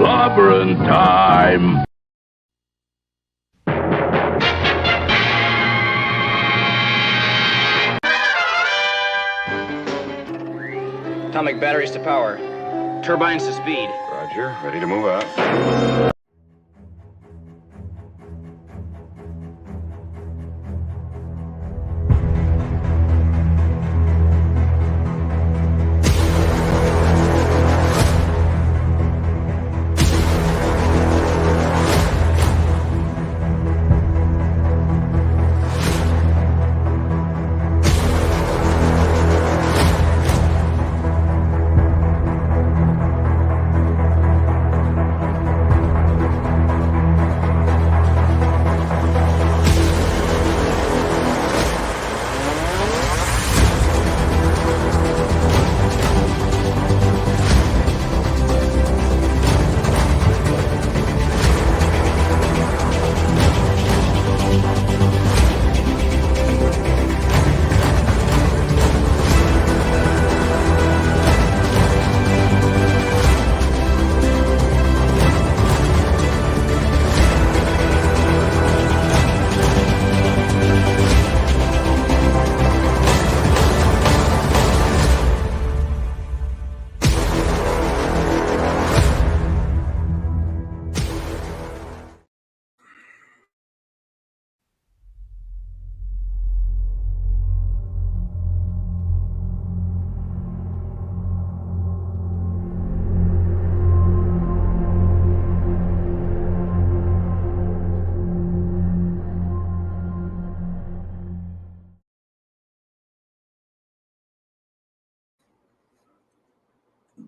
Clobberin time! Atomic batteries to power. Turbines to speed. Roger. Ready to move out.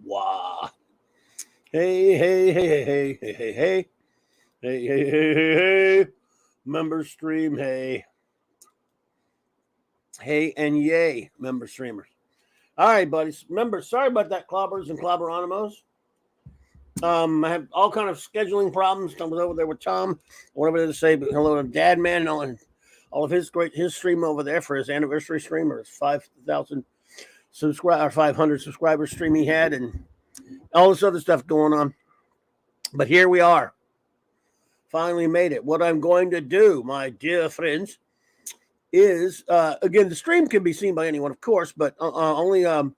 Wow. Hey, hey, hey, hey, hey, hey, hey. Hey, hey, hey, hey, hey. Member stream, hey. Hey and yay, member streamers. All right, buddies. Remember, sorry about that, Clobbers and Clobberonimos. I have all kind of scheduling problems. I was over there with Tom. Whatever to say, but hello to Dad Man and all of his stream over there for his anniversary stream or his 5,000 subscriber, 500 subscriber stream he had, and all this other stuff going on. But here we are. Finally made it. What I'm going to do, my dear friends, is again, the stream can be seen by anyone, of course, but only let's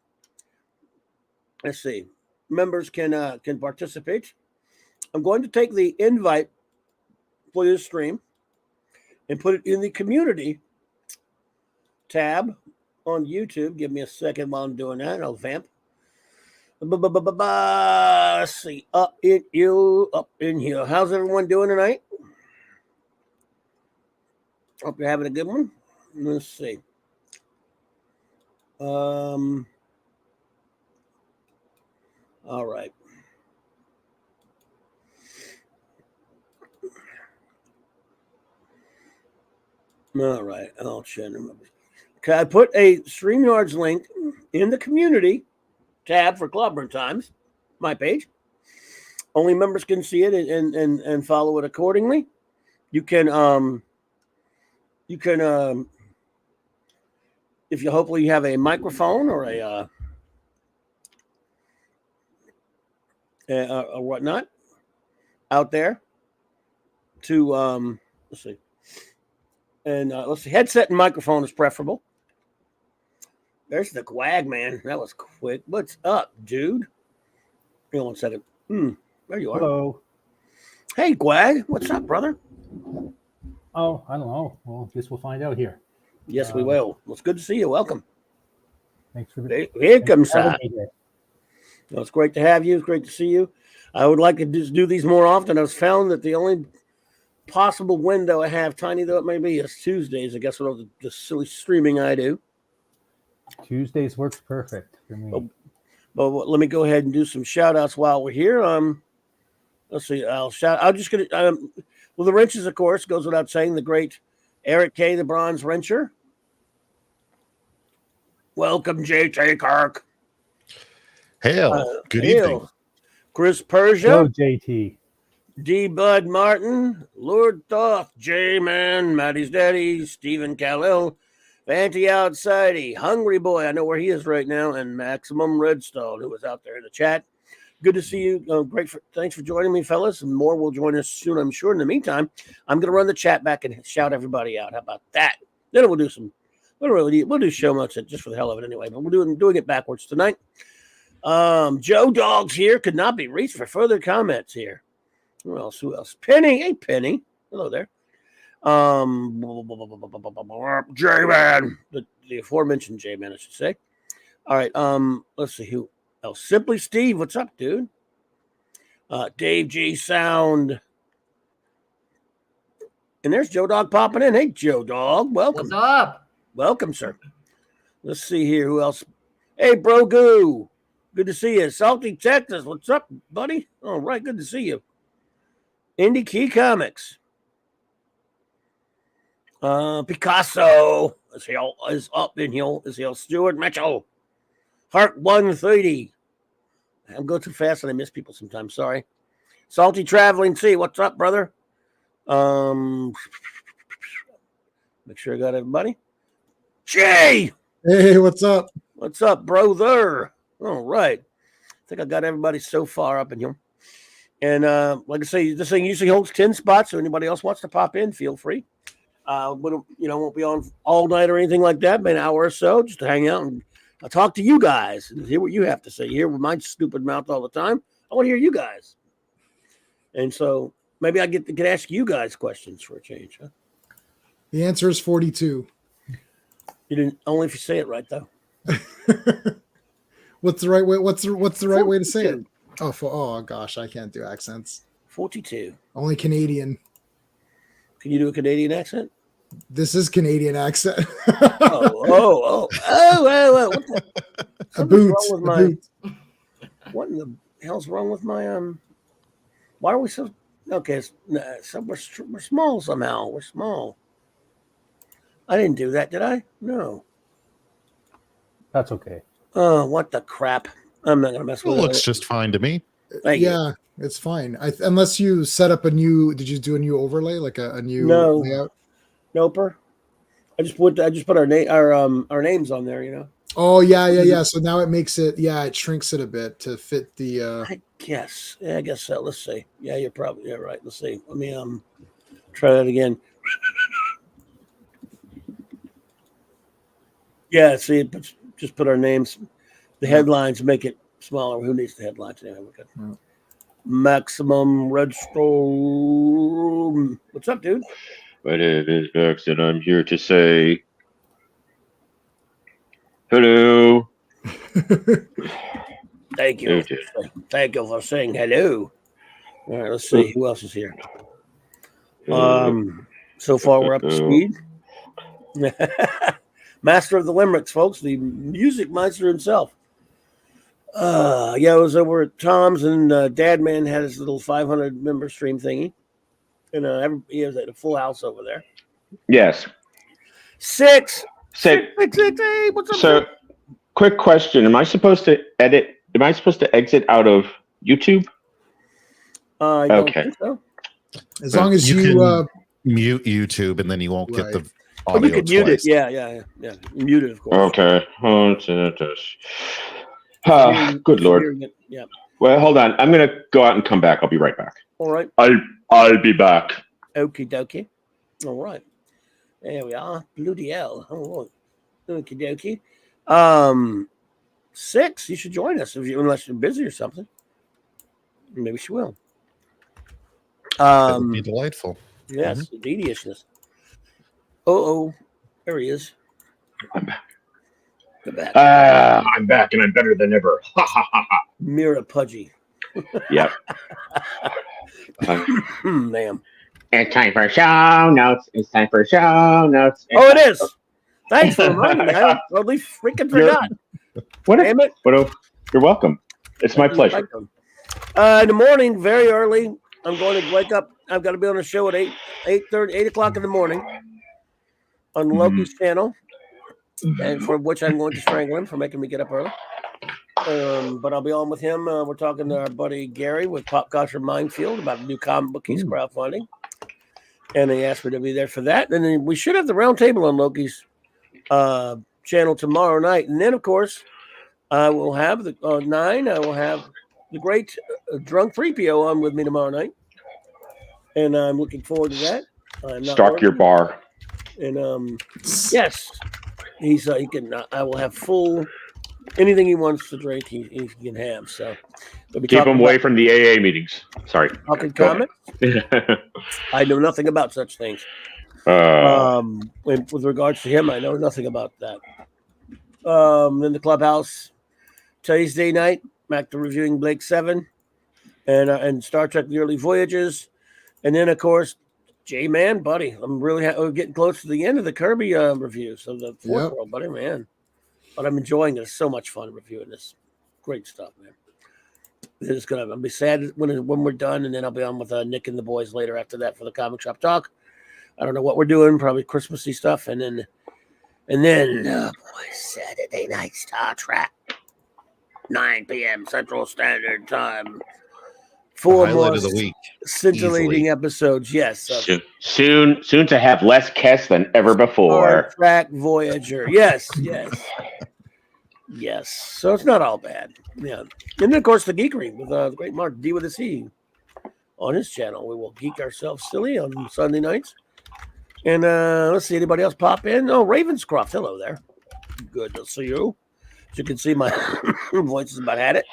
see, members can participate. I'm going to take the invite for this stream and put it in the community tab on YouTube. Give me a second while I'm doing that. I'll vamp. Let's see, up in here. How's everyone doing tonight? Hope you're having a good one. Let's see. All right. All right. I'll check them. Okay, I put a StreamYard's link in the community tab for Clobberin Times, my page. Only members can see it and follow it accordingly. You can if you hopefully have a microphone or a whatnot out there to let's see. And let's see, headset and microphone is preferable. There's the Gwag, man. That was quick. What's up, dude? Hang on 1 second. There you are. Hello. Hey, Gwag. What's up, brother? Oh, I don't know. Well, guess we'll find out here. Yes, we will. Well, it's good to see you. Welcome. Thanks for here comes well, it's great to have you. It's great to see you. I would like to just do these more often. I've found that the only possible window I have, tiny though it may be, is Tuesdays. I guess with the silly streaming I do. Tuesdays works perfect for me. But let me go ahead and do some shout outs while we're here. Let's see. I'm just going to, well, the wrenches, of course, goes without saying, the great Eric K., the bronze wrencher. Welcome, J.T. Kirk. Hail. Good evening. Chris Persia. Hello, JT. D. Bud Martin. Lord Thoth. J-Man. Maddie's Daddy. Stephen Callil. Fanti Outsidey. Hungry Boy. I know where he is right now. And Maximum Redstone, who was out there in the chat. Good to see you. Thanks for joining me, fellas. And more will join us soon, I'm sure. In the meantime, I'm going to run the chat back and shout everybody out. How about that? Then we'll do some. We'll do show notes just for the hell of it anyway. But we're doing it backwards tonight. Joe Dogs here could not be reached for further comments here. Who else? Penny. Hey, Penny. Hello there. J-Man. The aforementioned J-Man, I should say. All right. Let's see who else. Simply Steve. What's up, dude? Dave G Sound. And there's Joe Dog popping in. Hey, Joe Dog. Welcome. What's up? Welcome, sir. Let's see here. Who else? Hey, Bro Goo. Good to see you. Salty, Texas. What's up, buddy? All right. Good to see you. Indie Key Comics. Picasso is up in here. Is here Stuart Mitchell. Heart 130. I'm going too fast and I miss people sometimes. Sorry. Salty Traveling Sea. What's up, brother? Make sure I got everybody. Jay. Hey, what's up? What's up, brother? All right. I think I got everybody so far up in here. And like I say, this thing usually holds 10 spots. So anybody else wants to pop in, feel free. Won't be on all night or anything like that, but an hour or so just to hang out and I'll talk to you guys and hear what you have to say. You hear with my stupid mouth all the time. I want to hear you guys. And so maybe I can ask you guys questions for a change, huh? The answer is 42. You didn't only if you say it right though. What's the right way? What's the right way to say it? Oh gosh, I can't do accents. 42. Only Canadian. Can you do a Canadian accent? This is Canadian accent. Oh. A boot. What in the hell's wrong with my why are we so okay? So we're small somehow. We're small. I didn't do that, did I? No. That's okay. Oh, what the crap! I'm not gonna mess with it. It looks just fine to me. Thank you. It's fine. Unless you set up a new. Did you do a new overlay, like a new layout? Noper. I just put our names on there. You know. Oh yeah. So now it makes it. Yeah, it shrinks it a bit to fit the. I guess. Yeah, I guess so. Let's see. Yeah, you're probably right. Let's see. Let me try that again. Yeah. See, just put our names. The headlines make it smaller. Who needs the headlines? Anyway, we're good. Yeah. Maximum Redstone. What's up, dude? My name is Max, and I'm here to say hello. Thank you. Thank you for saying hello. All right, let's see who else is here. So far we're up to speed. Master of the Limericks, folks, the music master himself. I was over at Tom's and Dadman had his little 500 member stream thingy. And he was at a full house over there. Yes. Six. Hey, what's up? So, quick question: Am I supposed to exit out of YouTube? Okay. So. As long as you can mute YouTube, and then you won't get the audio. You can mute it. Yeah. Mute it, of course. Okay. Good Lord. Yeah. Well, hold on. I'm gonna go out and come back. I'll be right back. All right. I'll be back. Okie dokie. All right. There we are. Bloody hell. All right. Okie dokie. 6. You should join us unless you're busy or something. Maybe she will. That would be delightful. Yes, tediousness. Oh, there he is. I'm back. Good back. I'm back, and I'm better than ever. Ha ha ha ha. Mira Pudgy. Yep. Damn. It's time for show notes. It is. Thanks for reminding me. I totally freaking forgot. Damn it. You're welcome. It's my pleasure. In the morning, very early, I'm going to wake up. I've got to be on a show at 8 o'clock in the morning on Loki's channel, and for which I'm going to strangle him for making me get up early. But I'll be on with him. We're talking to our buddy Gary with Pop Culture Minefield about a new comic book he's crowdfunding. And he asked me to be there for that. And then we should have the round table on Loki's channel tomorrow night. And then, of course, I will have the 9. I will have the great Drunk 3PO on with me tomorrow night. And I'm looking forward to that. I'm not Stock your working. bar. And yes, he can. I will have full anything he wants to drink. He can have. So we'll be Keep talking him away about from the AA meetings. Sorry. talking Go comics. I know nothing about such things. With regards to him, I know nothing about that. In the clubhouse Tuesday night, back to reviewing Blake 7 and Star Trek: The Early Voyages, and then of course, J-Man, buddy, I'm really we're getting close to the end of the Kirby review, so the fourth world, buddy, man. But I'm enjoying it. It's so much fun reviewing this. Great stuff, man. I'll be sad when we're done, and then I'll be on with Nick and the boys later after that for the comic shop talk. I don't know what we're doing, probably Christmassy stuff, and then Saturday night Star Trek, 9 p.m. Central Standard Time. 4 more of the week. scintillating episodes. Yes, soon to have less Kess than ever before. Star Trek Voyager. Yes. So it's not all bad. Yeah, and then of course the geekery with the great Mark D with a C on his channel. We will geek ourselves silly on Sunday nights. And let's see, anybody else pop in? Oh, Ravenscroft, hello there. Good to see you. As you can see, my voice is about had it.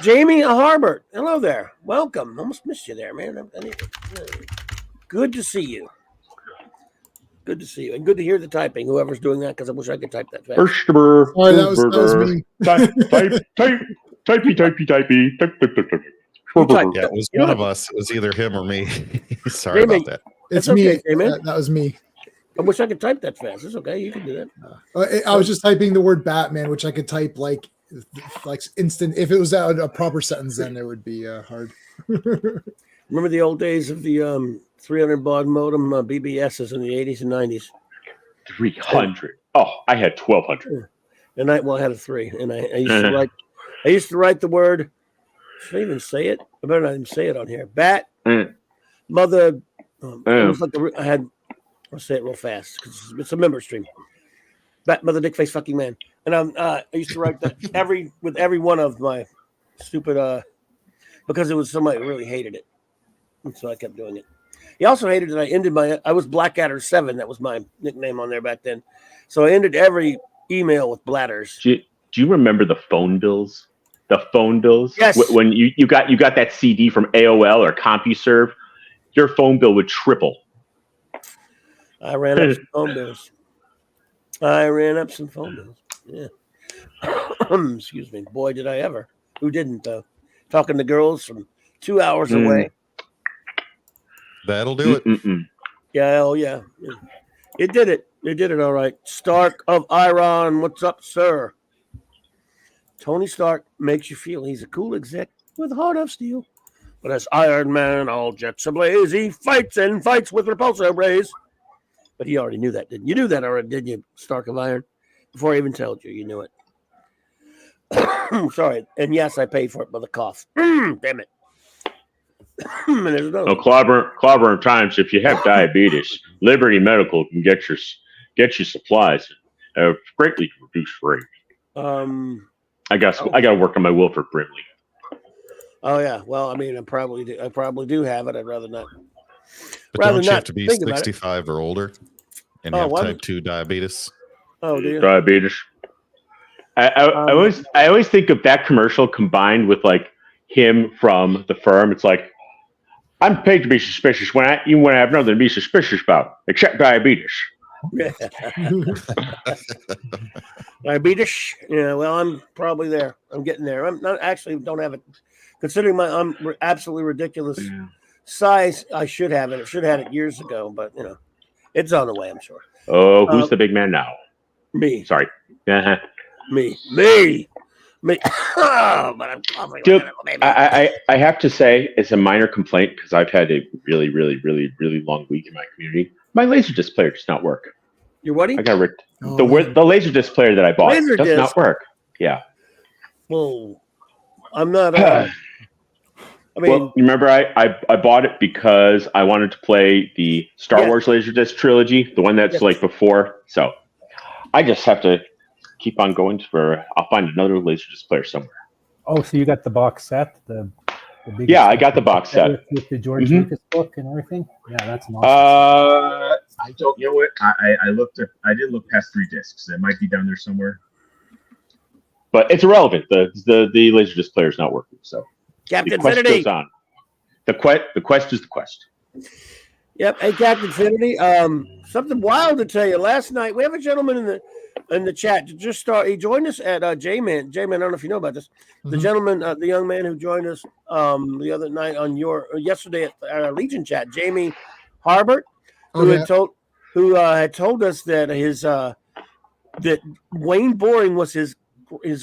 Jamie Harbert, hello there. Welcome. Almost missed you there, man. Good to see you. Good to see you, and good to hear the typing. Whoever's doing that, because I wish I could type that fast. That was me. Typey. Yeah, it was one of us. It was either him or me. Sorry about that. It's okay, me. That was me. I wish I could type that fast. It's okay. You can do that. I was just typing the word Batman, which I could type like instant. If it was a proper sentence, then it would be hard. Remember the old days of the 300 baud modem BBSs in the 80s and 90s? 300. Oh, I had 1,200. And I had a 3, and I used to write. I used to write the word. Should I even say it? I better not even say it on here. Bat, mother. I had. I'll say it real fast because it's a member stream. Bat, mother, dick face, fucking man. And I used to write that with every one of my stupid because it was somebody who really hated it, and so I kept doing it. He also hated that I was Blackadder 7. That was my nickname on there back then. So I ended every email with bladders. Do you remember the phone bills? The phone bills? Yes. When you got that CD from AOL or CompuServe, your phone bill would triple. I ran up some phone bills. Yeah. Excuse me. Boy, did I ever. Who didn't, though? Talking to girls from 2 hours away. That'll do it. Yeah, oh yeah. It did it. It did it all right. Stark of Iron, what's up, sir? Tony Stark makes you feel he's a cool exec with a heart of steel. But as Iron Man, all jets ablaze, he fights with repulsor rays. But he already knew that, didn't you? You knew that already, didn't you, Stark of Iron? Before I even told you, you knew it. Sorry. And yes, I paid for it by the cough. Damn it. Clobberin times. If you have diabetes, Liberty Medical can get you supplies at a greatly reduced rate. I got to work on my Wilford Brimley. Oh yeah. Well, I mean, I probably do have it. I'd rather not. But don't you have to be 65 or older and have type 2 diabetes? Oh, do you? Diabetes. I always think of that commercial combined with like him from the firm. It's like, I'm paid to be suspicious when I have nothing to be suspicious about except diabetes. Diabetes. Yeah. Well, I'm probably there. I'm getting there. I'm not actually don't have it. Considering I'm absolutely ridiculous size, I should have it. I should have had it years ago, but it's on the way. I'm sure. Oh, who's the big man now? Me. Sorry. Me. Oh, but I'm probably Dude, I have to say, it's a minor complaint because I've had a really, really, really, really long week in my community. My Laserdisc player does not work. Your what? I got ripped. The Laserdisc player that I bought does not work. Yeah. Well, I'm not. I mean, well, you remember I bought it because I wanted to play the Star Wars Laserdisc trilogy, the one that's like before. So I just have to keep on going for. I'll find another Laserdisc player somewhere. Oh, so you got the box set, the biggest Yeah, I got the box set with the George Lucas book and everything. Yeah, that's an awesome. I don't. You know what? I looked. I didn't look past 3 discs. It might be down there somewhere. But it's irrelevant. The Laserdisc player is not working. So Captain the quest Infinity goes on. The quest is the quest. Yep. Hey, Captain Infinity. Something wild to tell you. Last night we have a gentleman in the chat to just start. He joined us at J-Man. J-Man, I don't know if you know about this. The gentleman, the young man who joined us the other night on yesterday at our Legion chat, Jamie Harbert, who had told us that his that Wayne Boring was his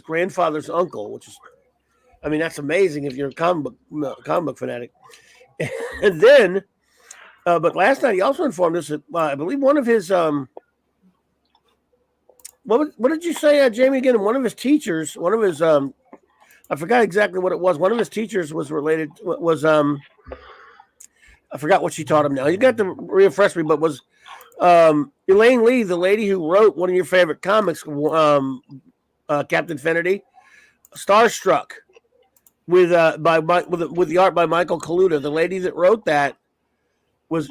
grandfather's uncle, which is, I mean, that's amazing if you're a comic book fanatic. And then, but last night he also informed us that I believe one of his what did you say, Jamie? Again, one of his teachers, one of his I forgot exactly what it was. One of his teachers was I forgot what she taught him now. You got to refresh me, but was Elaine Lee, the lady who wrote one of your favorite comics, Captain Infinity, Starstruck, with the art by Michael Kaluta. The lady that wrote that is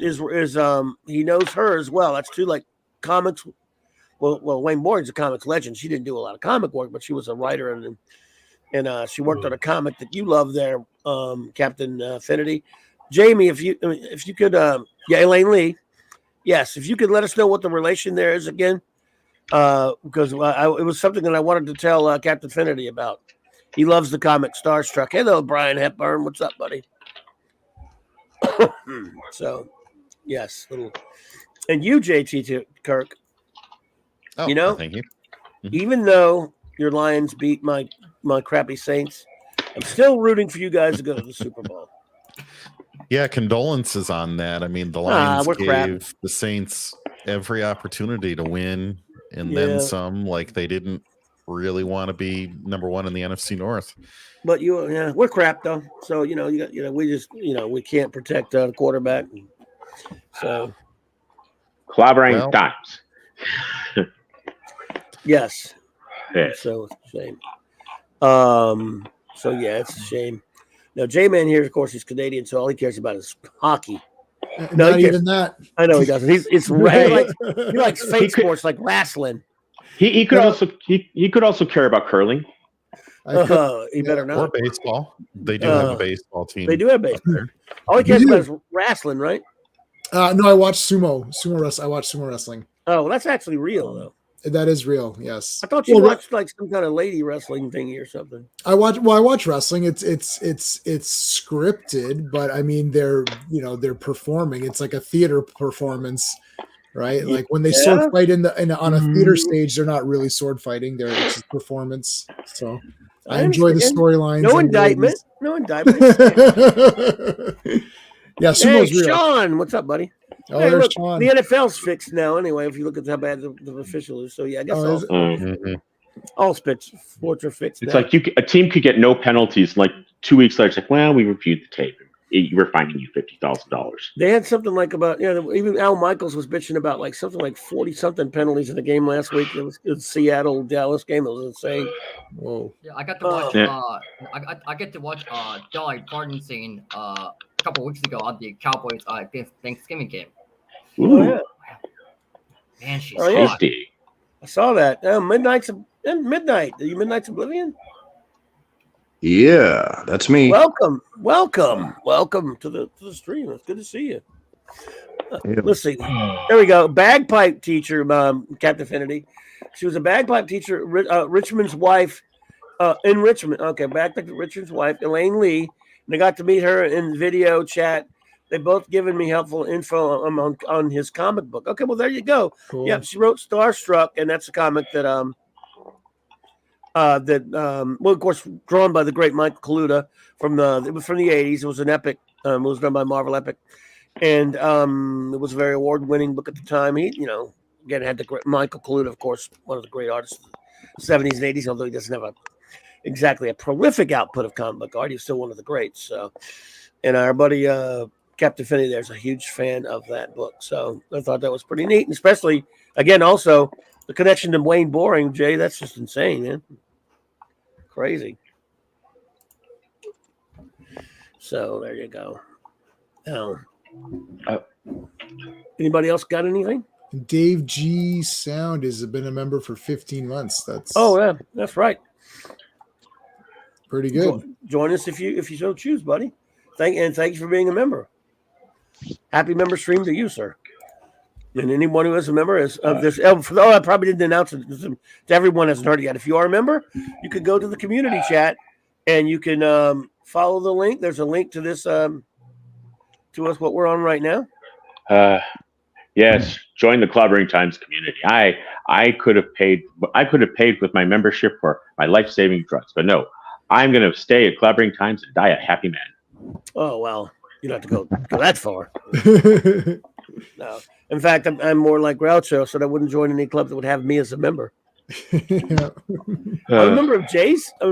he knows her as well. That's two like comics. Well, Wayne Boring's a comics legend. She didn't do a lot of comic work, but she was a writer and she worked on a comic that you love there, Captain Infinity. Jamie, if you could, Elaine Lee, yes, if you could let us know what the relation there is again, because it was something that I wanted to tell Captain Infinity about. He loves the comic Starstruck. Hello, Brian Hepburn. What's up, buddy? So, yes, and you, JT Kirk. Oh, you know, thank you. Even though your Lions beat my crappy Saints, I'm still rooting for you guys to go to the Super Bowl. Yeah, condolences on that. I mean, the Lions gave crap. the Saints every opportunity to win, and then some. Like, they didn't really want to be number 1 in the NFC North. But we're crap though. So we just we can't protect the quarterback. So Clobberin times. Yes. Yes. So it's a shame. So yeah, it's a shame. Now J-Man here, of course, he's Canadian, so all he cares about is hockey. Not even that. I know he doesn't. He likes fake sports like wrestling. He could also care about curling. He better not. Or baseball. They do have a baseball team. They do have baseball. All he cares about is wrestling, right? No, I watch sumo wrestling. I watch sumo wrestling. Oh, well, that's actually real though. That is real, yes. I thought you watched like some kind of lady wrestling thingy or something. I watch wrestling. It's scripted, but I mean they're performing. It's like a theater performance, right? Like when they sword fight on a theater stage, they're not really sword fighting. It's a performance. So I enjoy the storylines. No indictment. No indictment. Yeah, sumo's real. Sean, what's up, buddy? Oh, hey, there's Sean. The NFL's fixed now anyway, if you look at how bad the official is. So, yeah, I guess all sports are fixed It's now. like a team could get no penalties. Like 2 weeks later, it's like, well, we reviewed the tape. We're finding you $50,000. They had something like about, even Al Michaels was bitching about like something like 40-something penalties in the game last week. It was the Seattle-Dallas game. It was insane. Whoa. Yeah, I got to watch I get to watch Dolly Parton singing a couple weeks ago on the Cowboys Thanksgiving game. Oh, yeah. Man, she's tasty. I saw that. Midnight. Are you Midnight's Oblivion? Yeah, that's me. Welcome to the stream. It's good to see you. Let's see. There we go. Bagpipe teacher, Captain Infinity. She was a bagpipe teacher. Richmond's wife in Richmond. Okay, bagpipe Richmond's wife, Elaine Lee. And I got to meet her in video chat. They both given me helpful info on his comic book. Okay, well there you go. Cool. Yeah, she wrote Starstruck, and that's a comic that of course, drawn by the great Michael Kaluta from the 80s. It was an epic. It was done by Marvel Epic, and it was a very award-winning book at the time. He, again, had the great Michael Kaluta, of course, one of the great artists of the 70s and 80s. Although he doesn't have exactly a prolific output of comic book art, he's still one of the greats. So, and our buddy Captain Finney there's a huge fan of that book. So I thought that was pretty neat, and especially again also. the connection to Wayne Boring, Jay, that's just insane, man. Crazy. So there you go. Anybody else got anything? Dave G Sound has been a member for 15 months. That's that's right. Pretty good. Join us if you so choose, buddy. Thank you for being a member. Happy member stream to you, sir. And anyone who is a member of this. I probably didn't announce it to everyone hasn't heard it yet. If you are a member, you can go to the community chat and you can follow the link. There's a link to this to us what we're on right now. Yes, join the Clobbering Times community. I could have paid with my membership for my life-saving drugs, but no, I'm going to stay at Clobbering Times and die a happy man. Oh well, you don't have to go that far. No, in fact, I'm more like Groucho, so I wouldn't join any club that would have me as a member. I'm a member of Jay's. How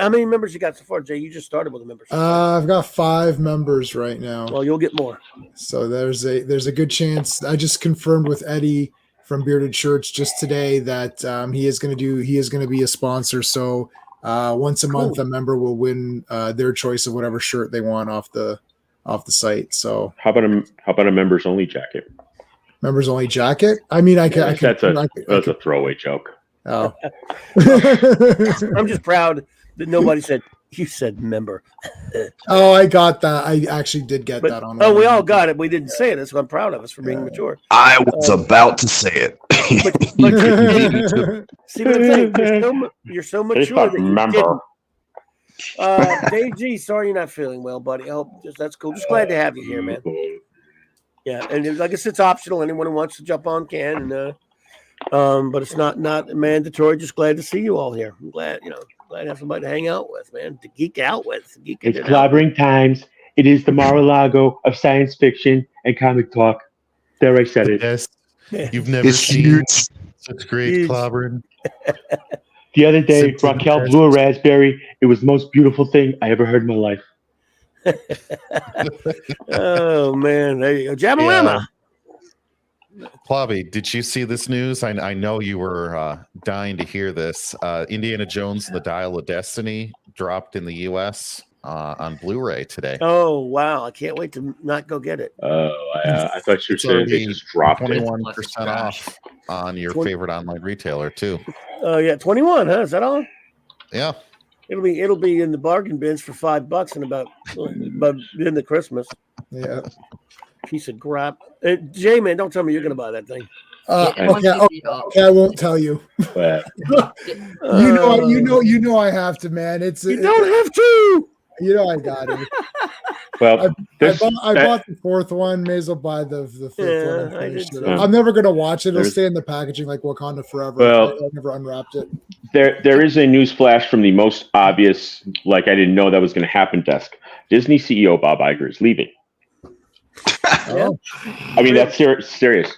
many members you got so far, Jay? You just started with a membership. I've got 5 members right now. Well, you'll get more. So there's a good chance. I just confirmed with Eddie from Bearded Shirts just today that he is going to be a sponsor. So once a month, a member will win their choice of whatever shirt they want off the site. So how about a members only jacket? Members only jacket? I mean, that's a throwaway joke. Oh, I'm just proud that nobody said you said member. Oh, I got that. I actually did get that on. We all got it. We didn't say it. So I'm proud of us for being mature. I was about to say it. See what I'm saying? You're so mature that you didn't. Dave G, sorry you're not feeling well, buddy. I hope that's cool. Just glad to have you here, man. Yeah, and I guess it's optional. Anyone who wants to jump on can, but it's not mandatory. Just glad to see you all here. I'm glad to have somebody to hang out with, man, to geek out with. It's Clobbering Times. It is the Mar-a-Lago of science fiction and comic talk. There, I said it. Yes, you've never seen such great clobbering. The other day, Raquel blew a raspberry. It was the most beautiful thing I ever heard in my life. Oh man, there you go, Jamalama. Clobby, did you see this news? I know you were dying to hear this. Indiana Jones and the Dial of Destiny dropped in the U.S. On Blu-ray today. Oh wow, I can't wait to not go get it. I thought you were saying they just dropped 21% off on your favorite online retailer too. Oh yeah, 21, huh? Is that all? Yeah. It'll be in the bargain bins for $5 in about in the Christmas. Yeah. Piece of crap. Jay, man, don't tell me you're gonna buy that thing. Okay, I won't tell you. You know I have to, man. You don't have to. You know I got it. Well, I bought the 4th one. May as well buy the 5th one. I'm never gonna watch it. It'll stay in the packaging like Wakanda forever. Well, I never unwrapped it. There is a news flash from the most obvious, like I didn't know that was going to happen desk. Disney CEO Bob Iger is leaving. Oh. I mean, that's serious.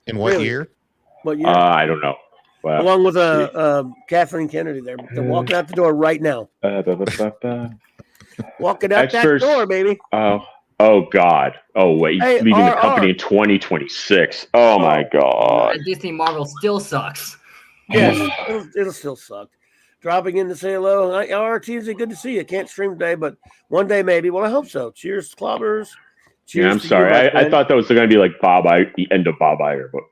In what year? What year? I don't know. Well, along with Kathleen Kennedy, they're walking out the door right now. Walking out that door, baby. Oh God. Oh wait, he's leaving the company in 2026. Oh my God. And Disney Marvel still sucks. Yes, it'll still suck. Dropping in to say hello. RTZ, good to see you. Can't stream today, but one day maybe. Well, I hope so. Cheers, Clobbers. Cheers. Yeah, I'm sorry. I thought that was going to be like the end of Bob Iger, but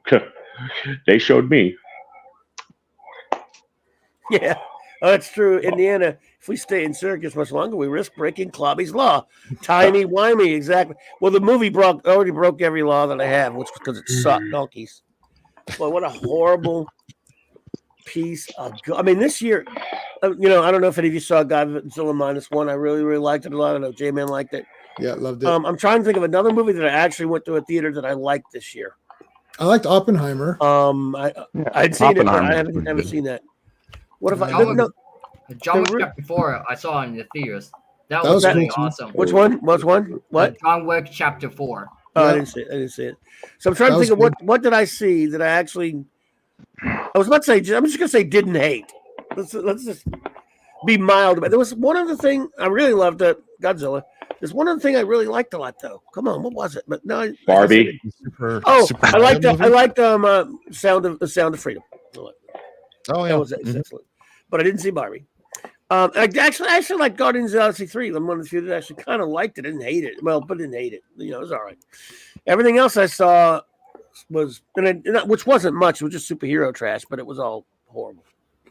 they showed me. Yeah, that's true. Indiana, if we stay in Syracuse much longer, we risk breaking Clobby's law. Timey-wimey, exactly. Well, the movie already broke every law that I have, which was because it sucked donkeys. Well, what a horrible piece of I mean, this year, I don't know if any of you saw Godzilla -1. I really, really liked it a lot. I know J-Man liked it. Yeah, loved it. I'm trying to think of another movie that I actually went to a theater that I liked this year. I liked Oppenheimer. I'd seen it, but I haven't seen that. What if John Wick Chapter 4 I saw in the theaters. That was really awesome. Which one? What? John Wick Chapter 4. Oh, yeah. I didn't see it. So I'm trying to think of what did I see that I actually. I was about to say. I'm just gonna say didn't hate. Let's just be mild about it. There was one other thing I really loved. Godzilla. There's one other thing I really liked a lot, though. Come on, what was it? But no, Barbie. I liked Sound of Freedom. Oh yeah, That was excellent. But I didn't see Barbie. I actually liked Guardians of the Galaxy 3. I'm one of the few that actually kind of liked it. Didn't hate it. Well, but didn't hate it. You know, it was all right. Everything else I saw was, which wasn't much. It was just superhero trash, but it was all horrible.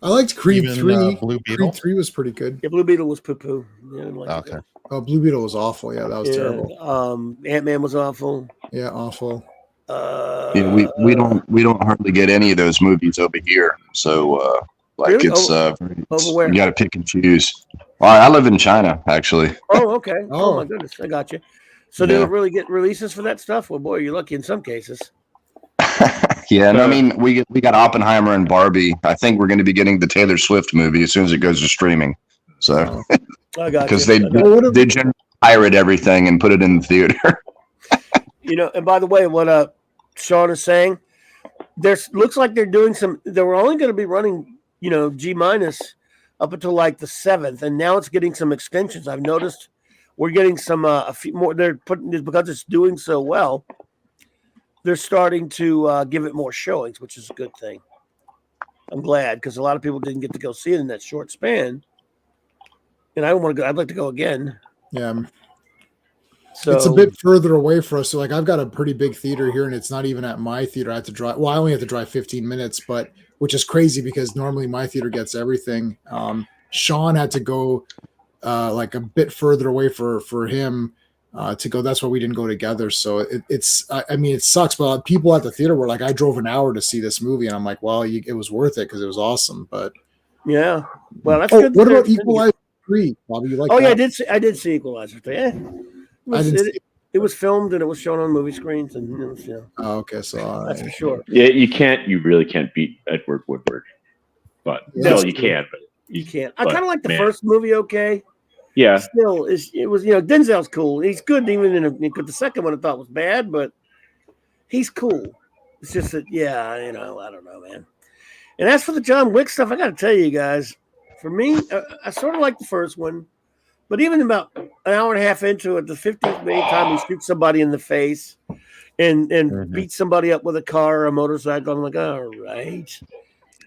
I liked Creed Even, 3. Blue Beetle? Creed 3 was pretty good. Yeah, Blue Beetle was poo-poo. Yeah, I didn't like it. Oh, Blue Beetle was awful. Yeah, that was terrible. Ant-Man was awful. Yeah, awful. Yeah, we don't hardly get any of those movies over here. So Really? it's Over where? you got to pick and choose. Well, I live in China actually. Oh, okay. Oh Oh. my goodness, I got you. So they don't really get releases for that stuff? Well, boy, you're lucky in some cases. Yeah, and I mean we got Oppenheimer and Barbie. I think we're going to be getting the Taylor Swift movie as soon as it goes to streaming. So I got because you. they generally pirate everything and put it in the theater. You know, and by the way, what Sean is saying, looks like they're doing some. They were only going to be running, you know, G- up until like the 7th, and now it's getting some extensions. I've noticed we're getting some a few more. They're putting this because it's doing so well. They're starting to give it more showings, which is a good thing. I'm glad because a lot of people didn't get to go see it in that short span, and I want to go. I'd like to go again. Yeah. So It's a bit further away for us. So like I've got a pretty big theater here and it's not even at my theater. I have to drive. Well, I only have to drive 15 minutes, but which is crazy because normally my theater gets everything. Sean had to go like a bit further away for him to go. That's why we didn't go together. So I mean, it sucks, but people at the theater were like, I drove an hour to see this movie. And I'm like, well, it was worth it because it was awesome. But yeah, well, that's good. What about Equalizer 3? Bobby, you like Oh, that? yeah, I did see Equalizer 3. Yeah. It was filmed and it was shown on movie screens, and it was, Oh, okay, so that's for sure. Yeah, you really can't beat Edward Woodward, but Yeah, you can. But You can't. I But, kind of like the man. first movie. Okay, yeah, still, it was, you know, Denzel's cool. He's good even the second one I thought was bad, but he's cool. It's just that, yeah, you know, I don't know, man. And as for the John Wick stuff, I got to tell you guys, for me, I sort of like the first one. But even about an hour and a half into it, the 15th time he shoots somebody in the face and beats somebody up with a car or a motorcycle, I'm like, all right.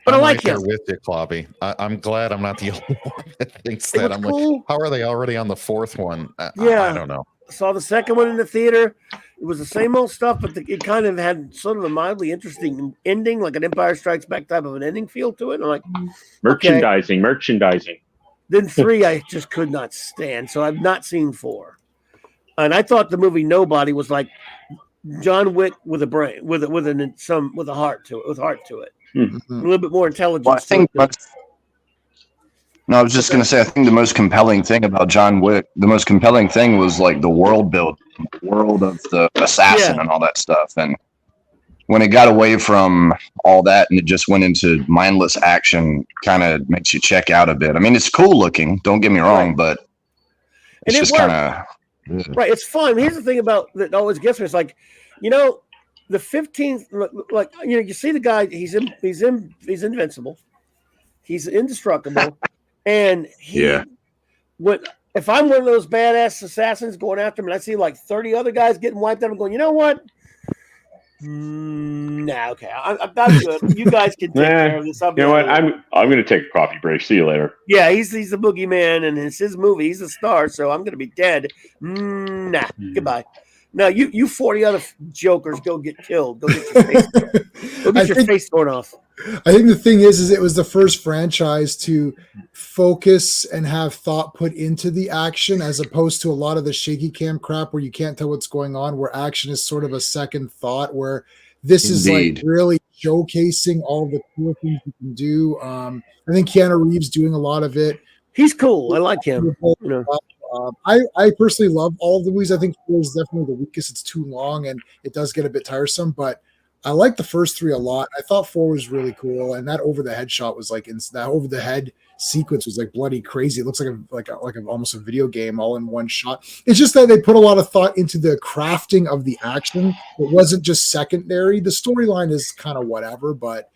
But I'm I like right him. there with you, Clobby. I'm glad I'm not the only one that thinks It that. was I'm cool. like, how are they already on the fourth one? I don't know. Saw the second one in the theater. It was the same old stuff, but it kind of had sort of a mildly interesting ending, like an Empire Strikes Back type of an ending feel to it. I'm like, merchandising. Then 3 I just could not stand, so I've not seen 4. And I thought the movie Nobody was like John Wick with a brain, with a heart to it, Mm-hmm. a little bit more intelligence. Well, I think I was just going to say, I think the most compelling thing about John Wick, the most compelling thing was like the world build, the world of the assassin and all that stuff. And when it got away from all that and it just went into mindless action, kind of makes you check out a bit. I mean, it's cool looking, don't get me wrong, but it's just kind of right. It's fun. Here's the thing about that always gets me. It's like, you know, the 15th, like, you know, you see the guy, he's invincible, he's indestructible, and if I'm one of those badass assassins going after him, and I see like 30 other guys getting wiped out, I'm going, you know what? Nah, okay, I'm good. You guys can take care of this. You know what? I'm going to take a coffee break. See you later. Yeah, he's the boogeyman, and it's his movie. He's the star, so I'm going to be dead. Nah, goodbye. No, you 40 other jokers go get killed. Go get your face torn off. I think the thing is it was the first franchise to focus and have thought put into the action, as opposed to a lot of the shaky cam crap where you can't tell what's going on, where action is sort of a second thought, where this is like really showcasing all the cool things you can do. I think Keanu Reeves doing a lot of it. He's cool. I like him. You know. I personally love all of the movies. I think 4 is definitely the weakest. It's too long and it does get a bit tiresome, but I like the first 3 a lot. I thought 4 was really cool, and that over the head shot was like that over the head sequence was like bloody crazy. It looks like almost a video game all in one shot. It's just that they put a lot of thought into the crafting of the action. It wasn't just secondary. The storyline is kind of whatever, but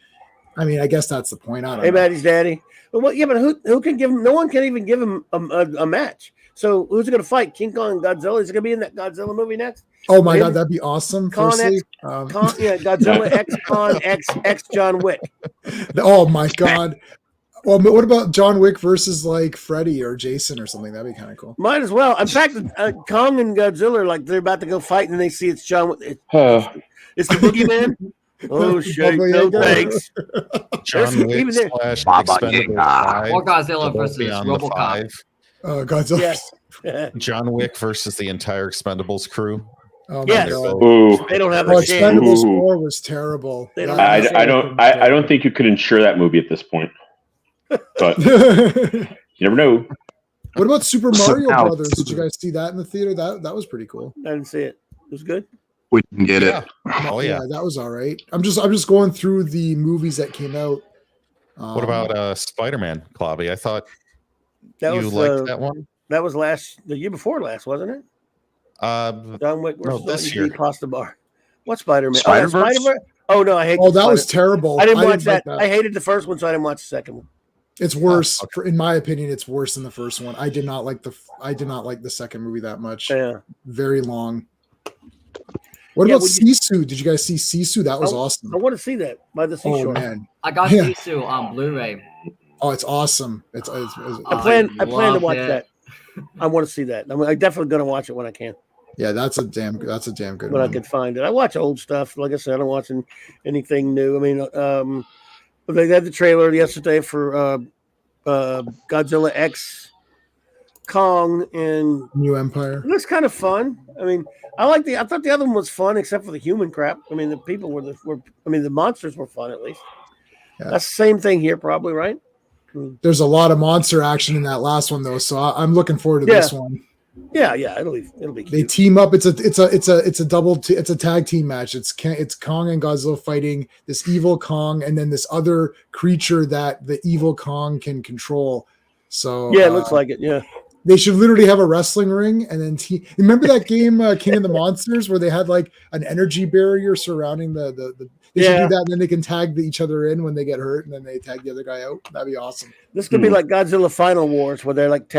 I mean, I guess that's the point. I don't Hey, know. Maddie's daddy. But what? Yeah, but who can give him? No one can even give him a match. So who's going to fight? King Kong and Godzilla? Is he going to be in that Godzilla movie next? Oh my god, that'd be awesome. Con Firstly, Godzilla X Con X John Wick. Oh my god. Well, but what about John Wick versus like Freddy or Jason or something? That'd be kind of cool. Might as well. In fact, Kong and Godzilla are like they're about to go fight, and they see it's John Wick. It's the boogeyman. Oh shit! No thanks. John Wick even there- slash Baba Expendables Yaga. 5. Or Godzilla Above versus Beyond the RoboCop. 5. Godzilla. Yes. John Wick versus the entire Expendables crew. Oh my Yes. god. Ooh. They don't have Oh, a chance. Expendables Ooh. 4 was terrible. They don't I, have I don't I don't think you could insure that movie at this point. But you never know. What about Super So Mario now- Brothers? Did you guys see that in the theater? That was pretty cool. I didn't see it. It was good. We didn't get it. Oh yeah. That was all right. I'm just going through the movies that came out. What about Spider-Man, Clobby? I thought That you was liked that one. That was the year before last, wasn't it? John Wick no, versus this year. Pasta Bar. What Spider-Man? Spider-Verse? Spider-Verse? Oh no, I hate. Oh, the that was Spider- terrible. I didn't watch like that. I hated the first one, so I didn't watch the second one. It's worse. okay. In my opinion, it's worse than the first one. I did not like the second movie that much. Yeah. Very long. What Yeah, about when you- Sisu? Did you guys see Sisu? That was awesome. I want to see that by the Oh seashore. man. I got Yeah. Sisu on Blu-ray. Oh, it's awesome. It's I plan to love watch it. that. I want to see that. I'm definitely going to watch it when I can, yeah, that's a damn good when I one. can find it. I watch old stuff. Like I said, I don't watch anything new. I mean, but they had the trailer yesterday for Godzilla X Kong, and New Empire. it looks kind of fun. I mean, I thought the other one was fun, except for the human crap. I mean, the people were the monsters were fun at least. Yeah. That's the same thing here, probably, right? There's a lot of monster action in that last one though, so I'm looking forward to this one. Yeah, it'll be They cute. team up. It's a it's a tag team match. It's Kong and Godzilla fighting this evil Kong and then this other creature that the evil Kong can control. So Yeah, it looks like it. Yeah. they should literally have a wrestling ring and then remember that game King of the Monsters where they had like an energy barrier surrounding the they should Yeah. do that and then they can tag each other in when they get hurt and then they tag the other guy out. That'd be awesome. This could be like Godzilla Final Wars, where they're like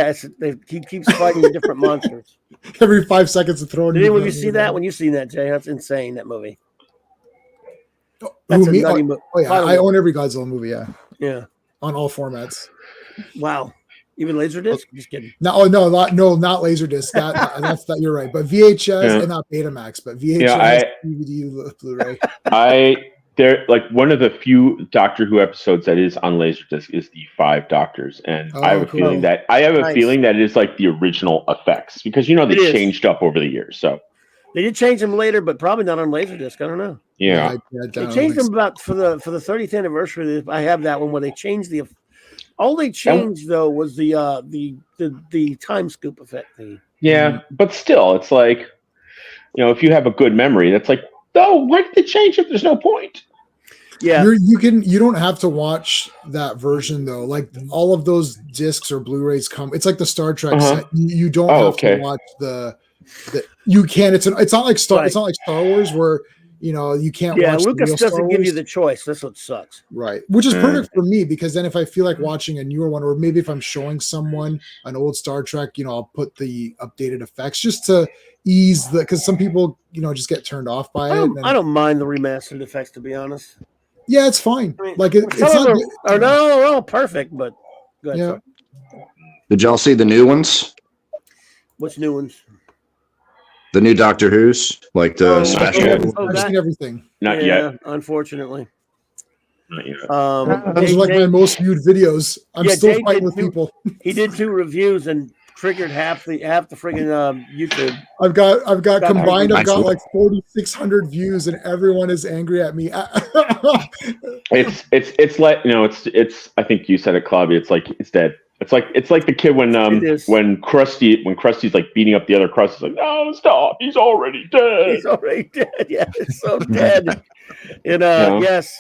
he keeps fighting the different monsters. Every 5 seconds of throwing. Did anyone of you see that? When you seen that, Jay? That's insane. That movie. That's Who, a me? nutty Oh yeah, I own every Godzilla movie. Yeah, Yeah. on all formats. Wow. Even Laserdisc? Just kidding. No, not Laserdisc. That's that. You're right. But VHS and not Betamax, but VHS, DVD, Blu-ray. There, like one of the few Doctor Who episodes that is on Laserdisc is the 5 Doctors, and I have a cool. feeling that it is like the original effects because they It is. changed up over the years. So They did change them later, but probably not on Laserdisc. I don't know. yeah, They changed them about for the 30th anniversary. I have that one where they changed all they changed though was the time scoop effect thing. yeah, but still, it's like if you have a good memory, that's like, oh, why did they change it? There's no point. Yeah, you don't have to watch that version though. Like all of those discs or Blu-rays come. It's like the Star Trek set. You don't have to watch the. You can. It's not like Star. Right. It's not like Star Wars where you can't. Yeah, watch Lucas the real Star doesn't give you Wars. the choice. That's what sucks. Right, which is perfect for me because then if I feel like watching a newer one, or maybe if I'm showing someone an old Star Trek, I'll put the updated effects just to ease because some people just get turned off by it. I don't mind the remastered effects, to be honest. Yeah, it's fine. I mean, Like it's some not. of them are no perfect, but go ahead, Yeah. sorry. Did y'all see the new ones? What's new ones? The new Doctor Who's, like the special. I've seen everything. Not Yeah, yet. unfortunately. Not yet. Those are like my most viewed videos. I'm still Jay fighting did with too. people. He did 2 reviews and triggered half the friggin' YouTube. I've got combined. I've got Nice. like 4,600 views, and everyone is angry at me. It's like it's. I think you said it, Clobby. It's like it's dead. It's like the kid when Krusty's like beating up the other Krusty's like, no, stop, he's already dead. He's already dead. Yeah, it's so dead. And yes,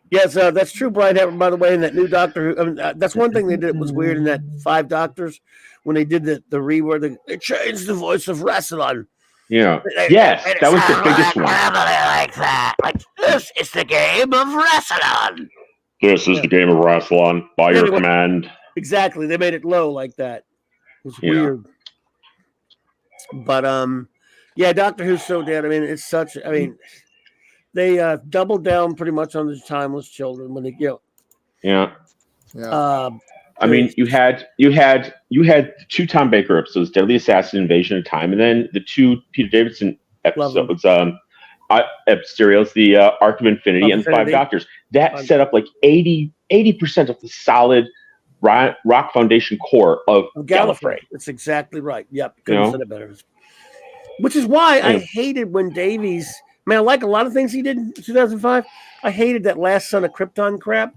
that's true, Brian. By the way, in that new Doctor Who, I mean, that's one thing they did was weird in that 5 Doctors when they did the reword. They changed the voice of Rassilon. Yeah. Yes, that was the biggest one. Like that. Like this is the game of Rassilon. This is the game of Rassilon by your command. Exactly. They made it low like that. It was weird. But yeah, Doctor Who's so dead. I mean, it's such. I mean, they doubled down pretty much on the timeless children when they Yeah. I mean, you had two Tom Baker episodes, Deadly Assassin, Invasion of Time, and then the two Peter Davidson episodes, serials, the Arc of Infinity and the Five Doctors. That set up like 80% of the solid rock foundation core of Gallifrey. That's exactly right. Yep. Couldn't have said it better. Which is why I hated when Davies, man, I like a lot of things he did in 2005. I hated that Last Son of Krypton crap.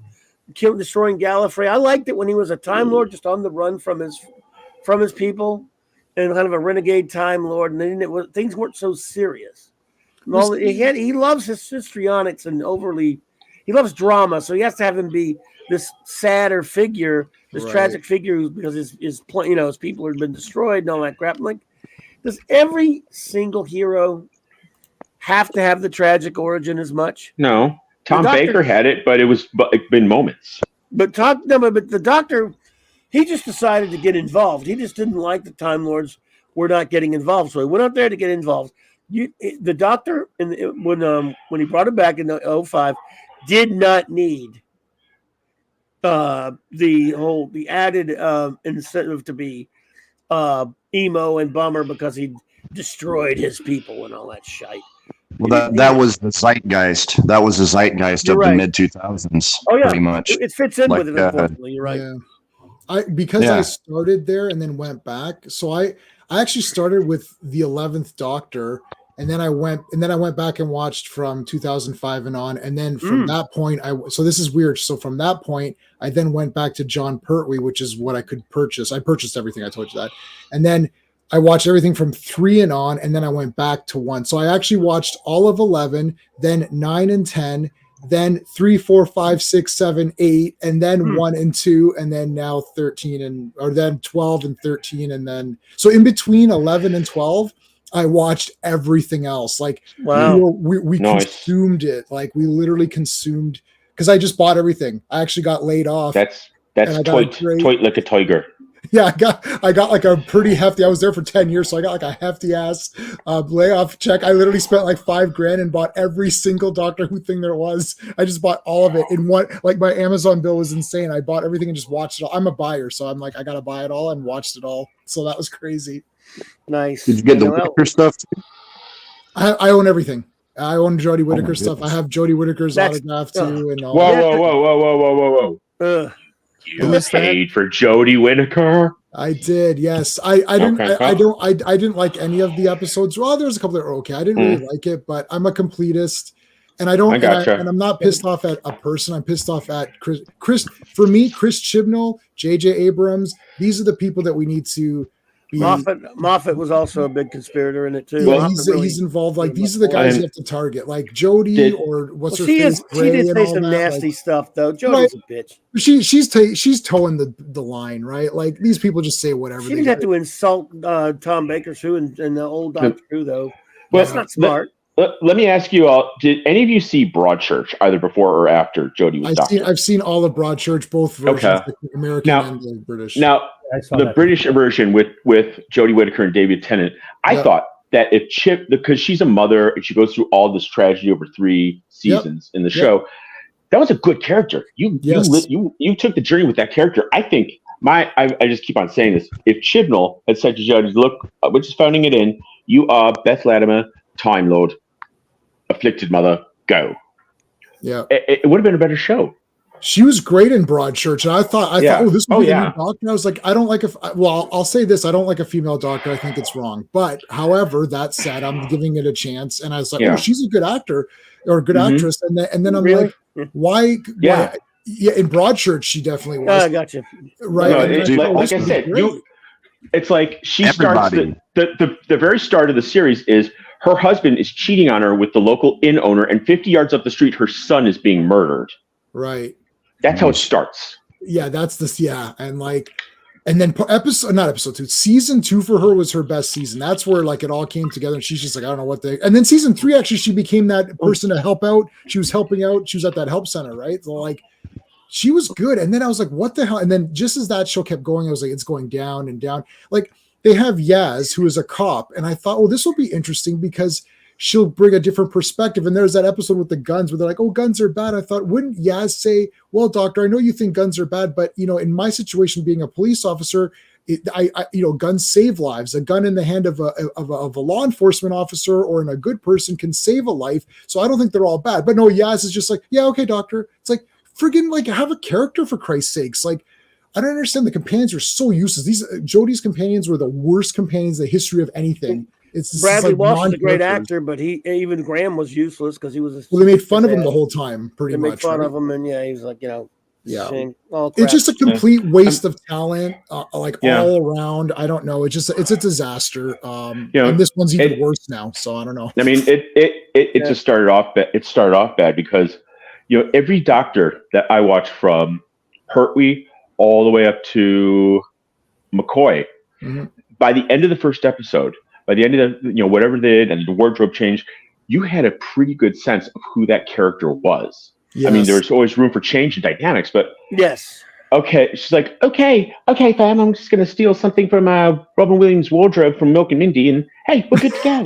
Destroying Gallifrey. I liked it when he was a Time Lord, just on the run from his people, and kind of a renegade Time Lord. And then things weren't so serious. He loves his histrionics and he loves drama, so he has to have him be this sadder figure, this tragic figure, because his people have been destroyed and all that crap. I'm like, does every single hero have to have the tragic origin as much? No. Tom Baker had it, but it's been moments. But the Doctor, he just decided to get involved. He just didn't like the Time Lords were not getting involved, so he went out there to get involved. The Doctor, when he brought it back in 2005, did not need the added incentive to be emo and bummer because he destroyed his people and all that shite. Well, that was the zeitgeist. That was the zeitgeist of the mid 2000s. Oh yeah, pretty much. It fits in with it. Unfortunately, you're right. Yeah. I started there and then went back. So I actually started with the 11th Doctor, and then I went back and watched from 2005 and on. And then from that point, so this is weird. So from that point, I then went back to John Pertwee, which is what I could purchase. I purchased everything. I told you that, and then I watched everything from 3 and on, and then I went back to 1. So I actually watched all of 11, then 9 and 10, then 3, 4, 5, 6, 7, 8, and then 1 and 2, and then now 13 or then 12 and 13, and then so in between 11 and 12, I watched everything else. Like we consumed it. Like we literally consumed because I just bought everything. I actually got laid off. That's toit like a tiger. Yeah, I got like a pretty hefty. I was there for 10 years, so I got like a hefty ass layoff check. I literally spent like $5,000 and bought every single Doctor Who thing there was. I just bought all of it in one. Like my Amazon bill was insane. I bought everything and just watched it all. I'm a buyer, so I'm like I gotta buy it all and watched it all. So that was crazy. Nice. Did you get the Whittaker stuff too? I own everything. I own Jodie Whittaker stuff. I have Jodie Whittaker's autograph too, and all. Whoa! You paid for Jodie Whittaker? I did, yes. I didn't like any of the episodes. Well, there's a couple that are okay. I didn't really like it, but I'm a completist, and and I'm not pissed off at a person. I'm pissed off at Chris. For me, Chris Chibnall, J.J. Abrams. These are the people that we need to. Moffat was also a big conspirator in it too. Yeah, he's involved. Like these are the guys you have to target, like Jodie or what's her face. She did say some nasty stuff though. Jodie's a bitch. She's towing the line, right? Like these people just say whatever. She didn't have to insult Tom Baker's Who and the old Doctor Who though. That's not smart. Let me ask you all: did any of you see Broadchurch either before or after Jodie was Doctor? I've seen all of Broadchurch, both versions, the American and the British. Now, the British version with Jodie Whittaker and David Tennant, I thought that if because she's a mother and she goes through all this tragedy over 3 seasons in the show, that was a good character. You took the journey with that character. I think I just keep on saying this. If Chibnall had said to Jodie, "Look, we're just phoning it in. You are Beth Latimer, Time Lord, afflicted mother, go." Yeah, it would have been a better show. She was great in Broadchurch, and I thought, oh, this would be a new Doctor. I was like, I don't like I'll say this, I don't like a female Doctor. I think it's wrong. But however, that said, I'm giving it a chance, and I was like, oh, she's a good actor or a good actress, and then I'm like, why? Yeah, in Broadchurch, she definitely was. I got you. Right, no, like I said, it's like she starts the very start of the series is her husband is cheating on her with the local inn owner, and 50 yards up the street, her son is being murdered. Right. That's how it starts. Yeah, that's this. Yeah, and then not episode 2, season 2 for her was her best season. That's where like it all came together, and she's just like, I don't know what they. And then season 3, actually, she became that person to help out. She was helping out. She was at that help center, right? So like, she was good. And then I was like, what the hell? And then just as that show kept going, I was like, it's going down and down. Like they have Yaz, who is a cop. And I thought, oh, this will be interesting because she'll bring a different perspective. And there's that episode with the guns where they're like, oh, guns are bad. I thought, wouldn't Yaz say, well, doctor, I know you think guns are bad, but in my situation, being a police officer, guns save lives. A gun in the hand of a law enforcement officer or in a good person can save a life. So I don't think they're all bad. But no, Yaz is just like, yeah, okay, doctor. It's like, friggin' like have a character for Christ's sakes. Like, I don't understand. The companions are so useless. These Jodie's companions were the worst companions in the history of anything. It's Bradley Walsh is a great actor, but even Graham was useless because he was. Well, they made fun of him the whole time, pretty much. They made fun of him, and yeah, he's like, yeah. Oh, it's just a complete waste of talent, all around. I don't know. It's a disaster. And this one's even worse now. So I don't know. I mean, it just started off. It started off bad because every doctor that I watched from Pertwee all the way up to McCoy, by the end of the first episode, by the end of the whatever they did and the wardrobe change, you had a pretty good sense of who that character was. Yes. I mean, there's always room for change and dynamics, but yes. Okay, she's like, okay, fam, I'm just gonna steal something from Robin Williams' wardrobe from Milk and Mindy, and hey, we're good to go.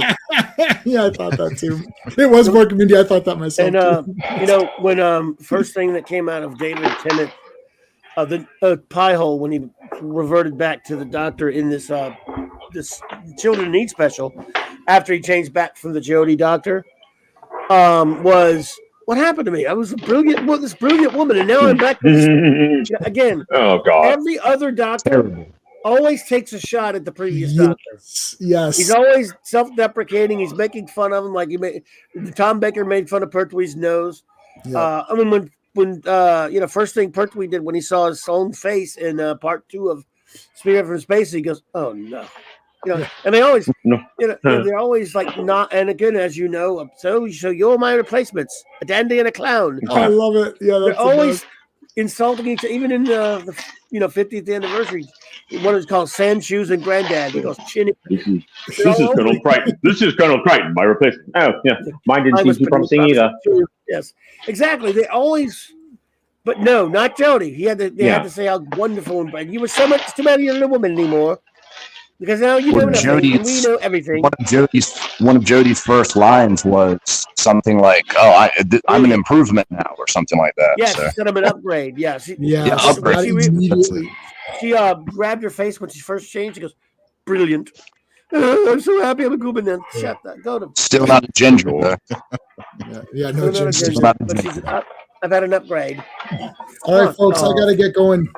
Yeah, I thought that too. It was Milk and Mindy. I thought that myself. And when first thing that came out of David Tennant, the pie hole, when he reverted back to the doctor in this Children in Need special, after he changed back from the Jodie doctor, was. What happened to me? I was this brilliant woman, and now I'm back again. Oh God! Every other doctor always takes a shot at the previous doctor. Yes, he's always self-deprecating. He's making fun of him, like Tom Baker made fun of Pertwee's nose. Yeah. I mean, when first thing Pertwee did when he saw his own face in part 2 of Spirit from Space, he goes, "Oh no." And they always, they're always like not, and again, as you know, so you're my replacements, a dandy and a clown. Oh, I love it. Yeah, they're always insulting each other. Even in the 50th anniversary, what is called Sand Shoes and Granddad. He goes, Chinny. This is Colonel Crichton. This is Colonel Crichton, my replacement. Oh yeah, mine didn't seem too promising either. Yes, exactly. They always. But no, not Jodie. They had to say how wonderful and you were so much too bad you're not a woman anymore. Because now you know nothing, we know everything. One of Jodie's first lines was something like, "Oh, I'm an improvement now," or something like that. Yes, she said I'm an upgrade. Yeah, upgrade. She grabbed her face when she first changed. She goes, "Brilliant! I'm so happy I'm a goober." Then shut that. Go to. Still not a ginger. No ginger. I've had an upgrade. All right, folks, I gotta get going.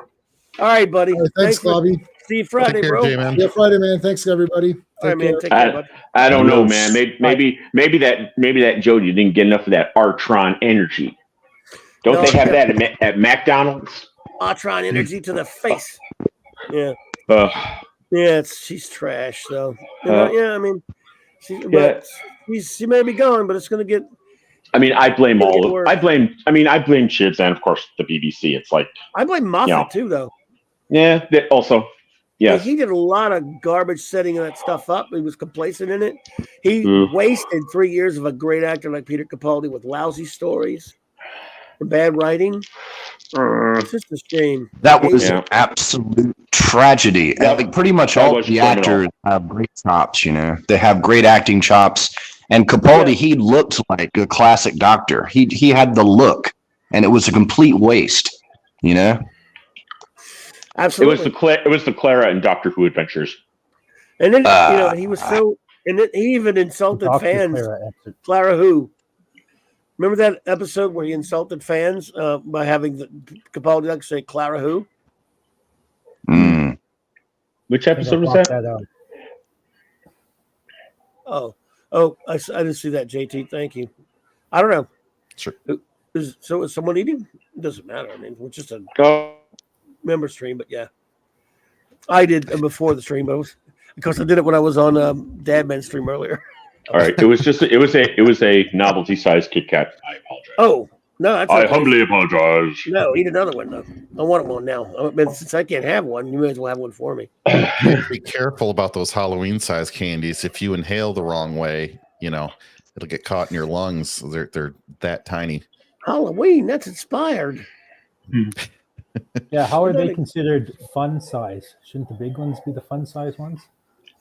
All right, buddy. All right, thanks, Bobby. See you Friday, bro. Yeah, Friday, man. Thanks, everybody. All right, man. Take care, bud. I don't know, man. Maybe that Jodie didn't get enough of that Artron energy. Don't they have that at McDonald's? Artron energy to the face. Yeah. She's trash, though. I mean, she may be gone, but it's going to get. I mean, I blame Chibs and of course the BBC. It's like I blame Moffat too, though. Yeah, that also. Yes. He did a lot of garbage setting that stuff up. He was complacent in it. He wasted 3 years of a great actor like Peter Capaldi with lousy stories and bad writing. It's just a shame. That was an absolute tragedy. Yeah. Like pretty much all the actors have great chops, They have great acting chops. And Capaldi, he looked like a classic doctor. He had the look, and it was a complete waste, Absolutely. It was the Clara and Doctor Who adventures. And then he was so, and then he even insulted fans. Clara Who? Remember that episode where he insulted fans by having the Capaldi say Clara Who? Which episode was that? I didn't see that. JT, thank you. I don't know. Sure. Is someone eating? It doesn't matter. I mean, it's just a member stream, but yeah, I did before the stream. Because I did it when I was on Dadman stream earlier. All right, it was a novelty sized Kit Kat. I apologize. Oh no, I humbly apologize. No, eat another one though. I want one now. Since I can't have one, you may as well have one for me. Be careful about those Halloween size candies. If you inhale the wrong way, it'll get caught in your lungs. They're that tiny. Halloween, that's inspired. Yeah, how are they considered fun size? Shouldn't the big ones be the fun size ones?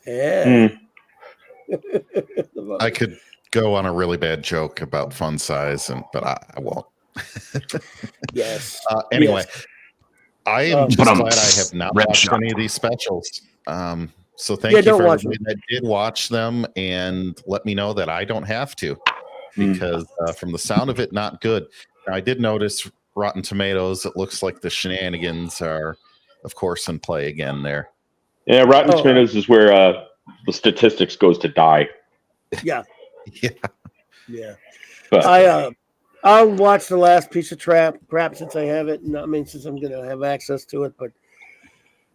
Yeah. I could go on a really bad joke about fun size, but I won't. Yes. Anyway, Yes. I am just But I'm glad I have not red watched shot. any of these specials. So Yeah, thank you don't for watch everybody that did watch them, and let me know that I don't have to, because from the sound of it, not good. Now, I did notice Rotten Tomatoes. It looks like the shenanigans are, of course, in play again there. Yeah, Rotten Tomatoes is where the statistics goes to die. Yeah. Yeah. But I'll watch the last piece of crap since I have it, and I mean since I'm gonna have access to it, but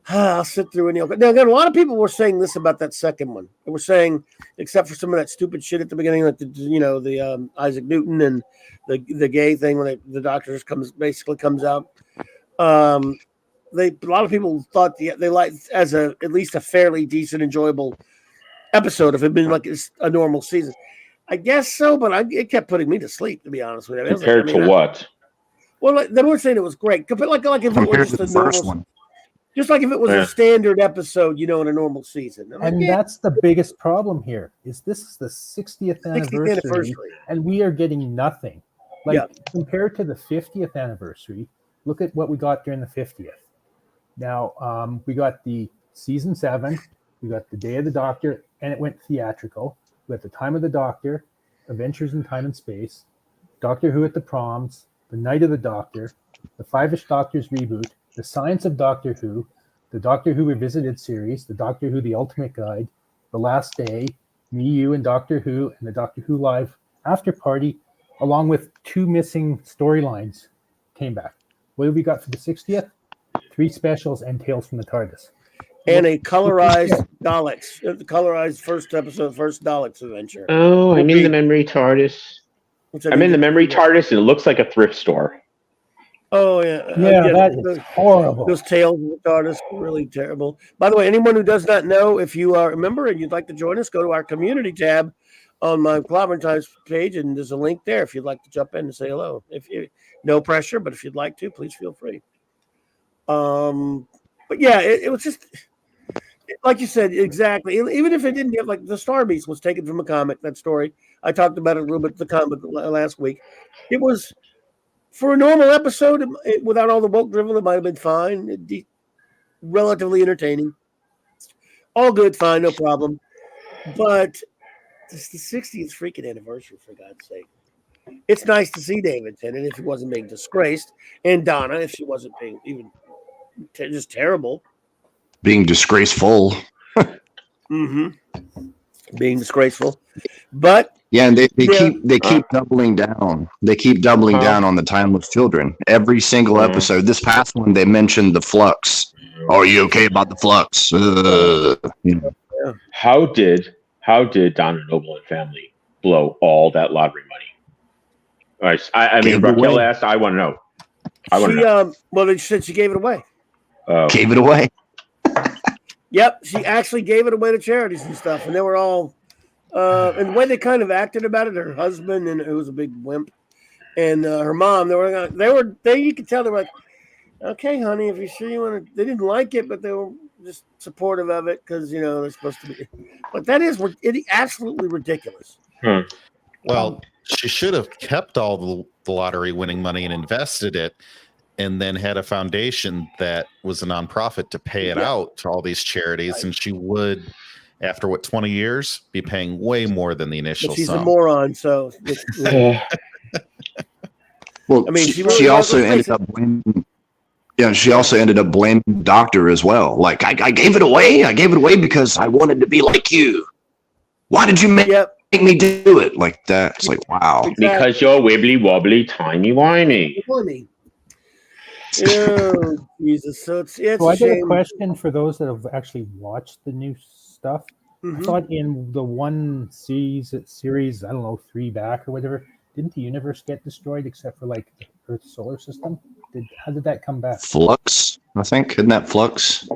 I'll sit through any. Now again, a lot of people were saying this about that second one. They were saying, except for some of that stupid shit at the beginning, like the Isaac Newton and the gay thing when the doctor basically comes out. A lot of people thought they liked as at least a fairly decent, enjoyable episode if it had been like a normal season. I guess so, but it kept putting me to sleep, to be honest with you. compared to what? Well, they weren't saying it was great. Like if it Compared was to just a the first normal, one. just like if it was a standard episode, in a normal season. That's the biggest problem here. Is this is the 60th anniversary, and we are getting nothing. Compared to the 50th anniversary, look at what we got during the 50th. Now, we got the season 7, we got the Day of the Doctor, and it went theatrical. We got the Time of the Doctor, Adventures in Time and Space, Doctor Who at the Proms, the Night of the Doctor, the Five-ish Doctors reboot, the Science of Doctor Who, the Doctor Who Revisited series, the Doctor Who The Ultimate Guide, The Last Day, Me, You, and Doctor Who, and the Doctor Who Live After Party, along with 2 missing storylines came back. What have we got for the 60th? 3 specials and Tales from the TARDIS. And a colorized Daleks. The colorized first episode, first Daleks adventure. Oh, I'm in the memory TARDIS. I'm in the memory TARDIS, and it looks like a thrift store. Oh, yeah. That is horrible. Those Tales of the TARDIS were really terrible. By the way, anyone who does not know, if you are a member and you'd like to join us, go to our community tab on my Clobberin Times page, and there's a link there if you'd like to jump in and say hello. No pressure, but if you'd like to, please feel free. But yeah, it was just like you said, exactly. Even if it didn't have, like, the Star Beast was taken from a comic, that story. I talked about it a little bit, the comic last week. It was, for a normal episode, without all the woke drivel, it might have been fine. Relatively entertaining. All good, fine, no problem. But it's the 60th freaking anniversary, for God's sake. It's nice to see David Tennant if he wasn't being disgraced, and Donna if she wasn't being even just terrible. Being disgraceful. Being disgraceful. But yeah, and they keep doubling down. They keep doubling down on the timeless children. Every single episode. This past one, they mentioned the flux. Are you okay about the flux? How did Donna Noble and family blow all that lottery money? I mean, Raquel asked. I want to know. Well, they said she gave it away. Gave it away. Yep, she actually gave it away to charities and stuff, and they were all. And the way they kind of acted about it, her husband, and who was a big wimp, and her mom, you could tell they were like, okay, honey, if you're sure you want to. They didn't like it, but they were just supportive of it because they're supposed to be. But that is absolutely ridiculous. Well, she should have kept all the lottery winning money and invested it, and then had a foundation that was a nonprofit to pay it out to all these charities, right. And she would, after 20 years, be paying way more than the initial. But she's sum. A moron, so. Well, I mean, she also ended up blaming. Yeah, she also ended up blaming the doctor as well. Like, I gave it away. I gave it away because I wanted to be like you. Why did you make me do it like that? It's like, wow. Exactly. Because you're wibbly wobbly, timey wimey. Oh, Jesus. So it's I got a question for those that have actually watched the new stuff. Mm-hmm. I thought in the one series, I don't know, 3 back or whatever, didn't the universe get destroyed except for like the Earth's solar system? How did that come back? Flux, I think. Isn't that Flux?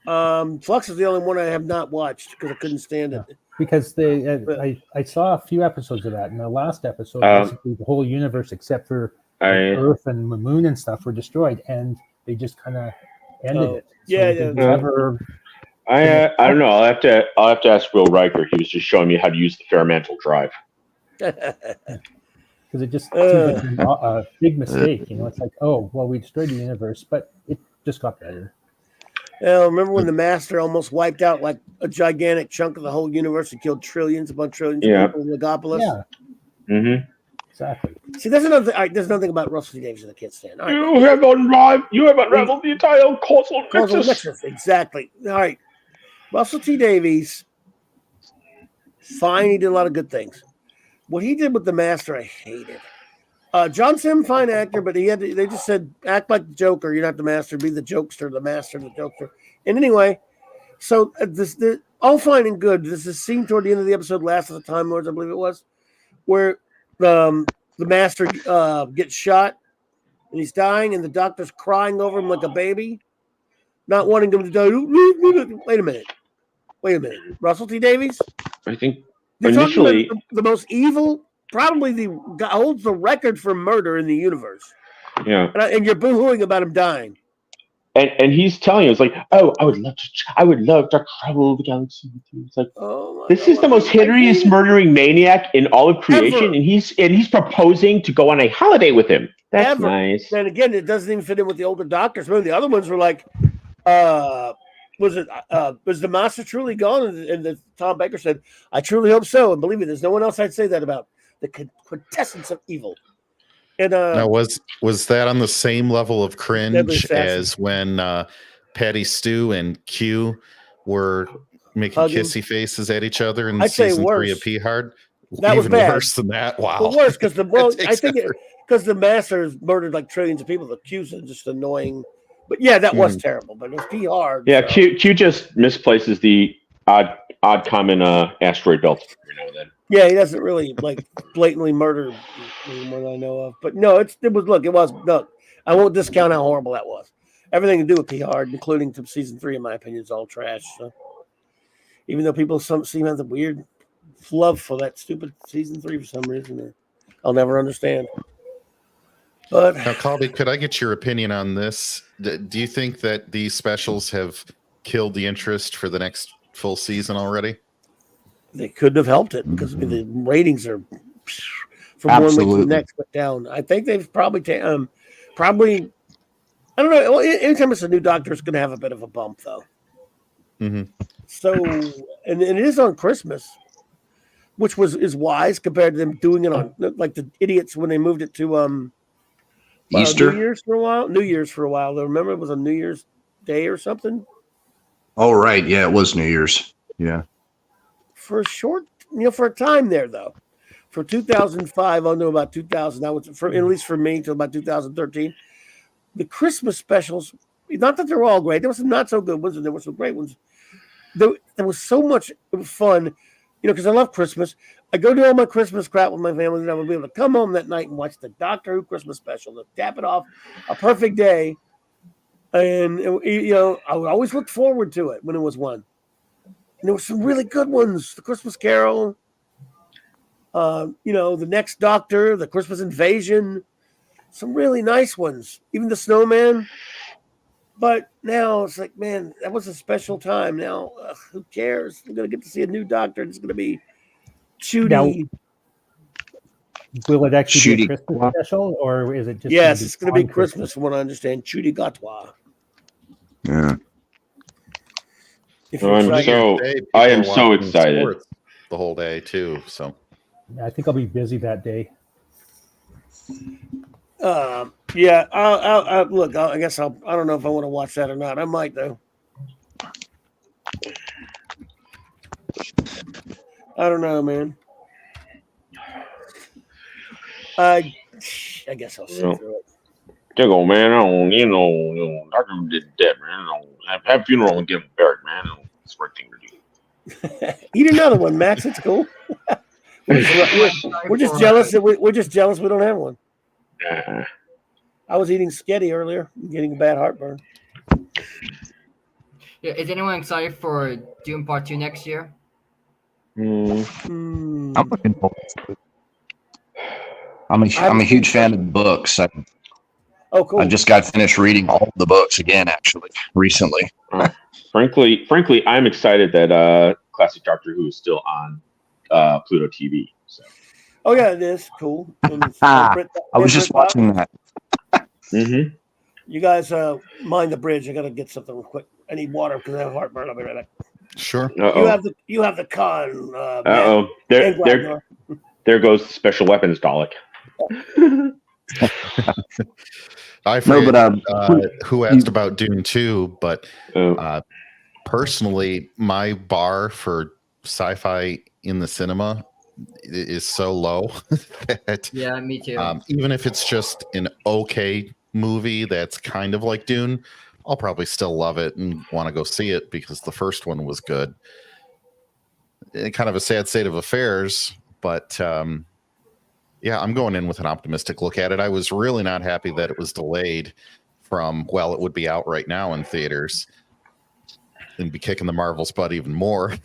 Flux is the only one I have not watched because I couldn't stand it. Because I saw a few episodes of that, and the last episode, basically the whole universe except for Earth and the moon and stuff were destroyed, and they just kind of ended it. So never. I don't know. I'll have to ask Will Riker. He was just showing me how to use the Fermantle drive. Because it just seems like a big mistake. It's like, oh, well, we destroyed the universe, but it just got better. Remember when the Master almost wiped out like a gigantic chunk of the whole universe and killed trillions upon trillions of people in Legopolis? Yeah. Mm-hmm. Exactly. See, there's nothing about Russell T Davies that I can't stand. Right. You have unraveled the entire causal nexus. Exactly. All right. Russell T Davies, fine, he did a lot of good things. What he did with the Master, I hated. John Sim, fine actor, but they just said, act like the Joker. You're not the Master, be the jokester, the Master, the Joker. And anyway, so this all fine and good. This is scene toward the end of the episode, Last of the Time Lords, I believe it was, where the Master gets shot and he's dying, and the doctor's crying over him like a baby, not wanting him to die. Wait a minute. Russell T Davies? I think You're initially talking about the most evil, probably the guy holds the record for murder in the universe. Yeah. And you're boo-hooing about him dying. And he's telling you, it's like, oh, I would love to travel the galaxy with you. It's like, this is the most hideous murdering maniac in all of creation, and he's proposing to go on a holiday with him. That's nice. And again, it doesn't even fit in with the older doctors. Remember, the other ones were like, was the Master truly gone? And Tom Baker said, I truly hope so. And believe me, there's no one else I'd say that about. The quintessence of evil. And now, was that on the same level of cringe as when Patty Stew and Q were making kissy faces at each other in season 3 of P Hard? That was bad. Worse than that. Wow. Well, worse because I think because the Master's murdered like trillions of people. The Q's are just annoying. But yeah, that was terrible. But it was P Hard. Yeah, so. Q just misplaces the odd common asteroid belt every now and then. Yeah, he doesn't really like blatantly murder anyone I know of. But no, it was I won't discount how horrible that was. Everything to do with P Hard, including to season 3, in my opinion, is all trash. So even though people seem to have the weird love for that stupid season 3 for some reason, I'll never understand. But now, Colby, could I get your opinion on this? Do you think that these specials have killed the interest for the next full season already? They couldn't have helped it because the ratings are from one week to the next went down. I think they've probably I don't know. Anytime it's a new Doctor, it's going to have a bit of a bump, though. Mm-hmm. So, and it is on Christmas, which is wise compared to them doing it on like the idiots when they moved it to Easter. New Year's for a while. Remember, it was on New Year's Day or something. Oh right, yeah, it was New Year's. Yeah. For a short, for a time there though, for 2005 on to about 2000, that was at least for me till about 2013. The Christmas specials, not that they're all great, there were some not so good ones and there were some great ones. There was so much fun, because I love Christmas. I go do all my Christmas crap with my family, and I would be able to come home that night and watch the Doctor Who Christmas special to tap it off, a perfect day. And I would always look forward to it when it was one. And there were some really good ones. The Christmas Carol, The Next Doctor, The Christmas Invasion. Some really nice ones. Even The Snowman. But now it's like, man, that was a special time. Now, who cares? We're going to get to see a new Doctor. It's going to be Judy. Now, will it actually be a Christmas special, or is it just? Yes, it's going to be Christmas, from what I understand. Judy Gatwa. Yeah. I am so excited. The whole day too. So I think I'll be busy that day. Yeah. I'll look. I guess I don't know if I want to watch that or not. I might though. I don't know, man. I guess I'll sit through it. Go, man. Doctor did that, man. Have funeral and get him buried, man. It's the right thing to do. Eat another one, Max. It's cool. We're just jealous that we're just jealous we don't have one. I was eating sketty earlier, getting a bad heartburn. Yeah, is anyone excited for Doom Part 2 next year? I'm looking forward to it. I'm a huge fan of the books. Oh, cool. I just got finished reading all the books again, actually, recently. Frankly, I'm excited that classic Doctor Who is still on Pluto TV. So. Oh yeah, it is cool. I was just watching that. Mm-hmm. You guys mind the bridge? I gotta get something real quick. I need water because I have heartburn. I'll be right back. Sure. You have the con. There goes the special weapons Dalek. I forget who asked about Dune 2, but personally, my bar for sci-fi in the cinema is so low that me too. Even if it's just an okay movie that's kind of like Dune, I'll probably still love it and want to go see it because the first one was good. Kind of a sad state of affairs, but yeah, I'm going in with an optimistic look at it. I was really not happy that it was delayed from, well, it would be out right now in theaters and be kicking the Marvel's butt even more.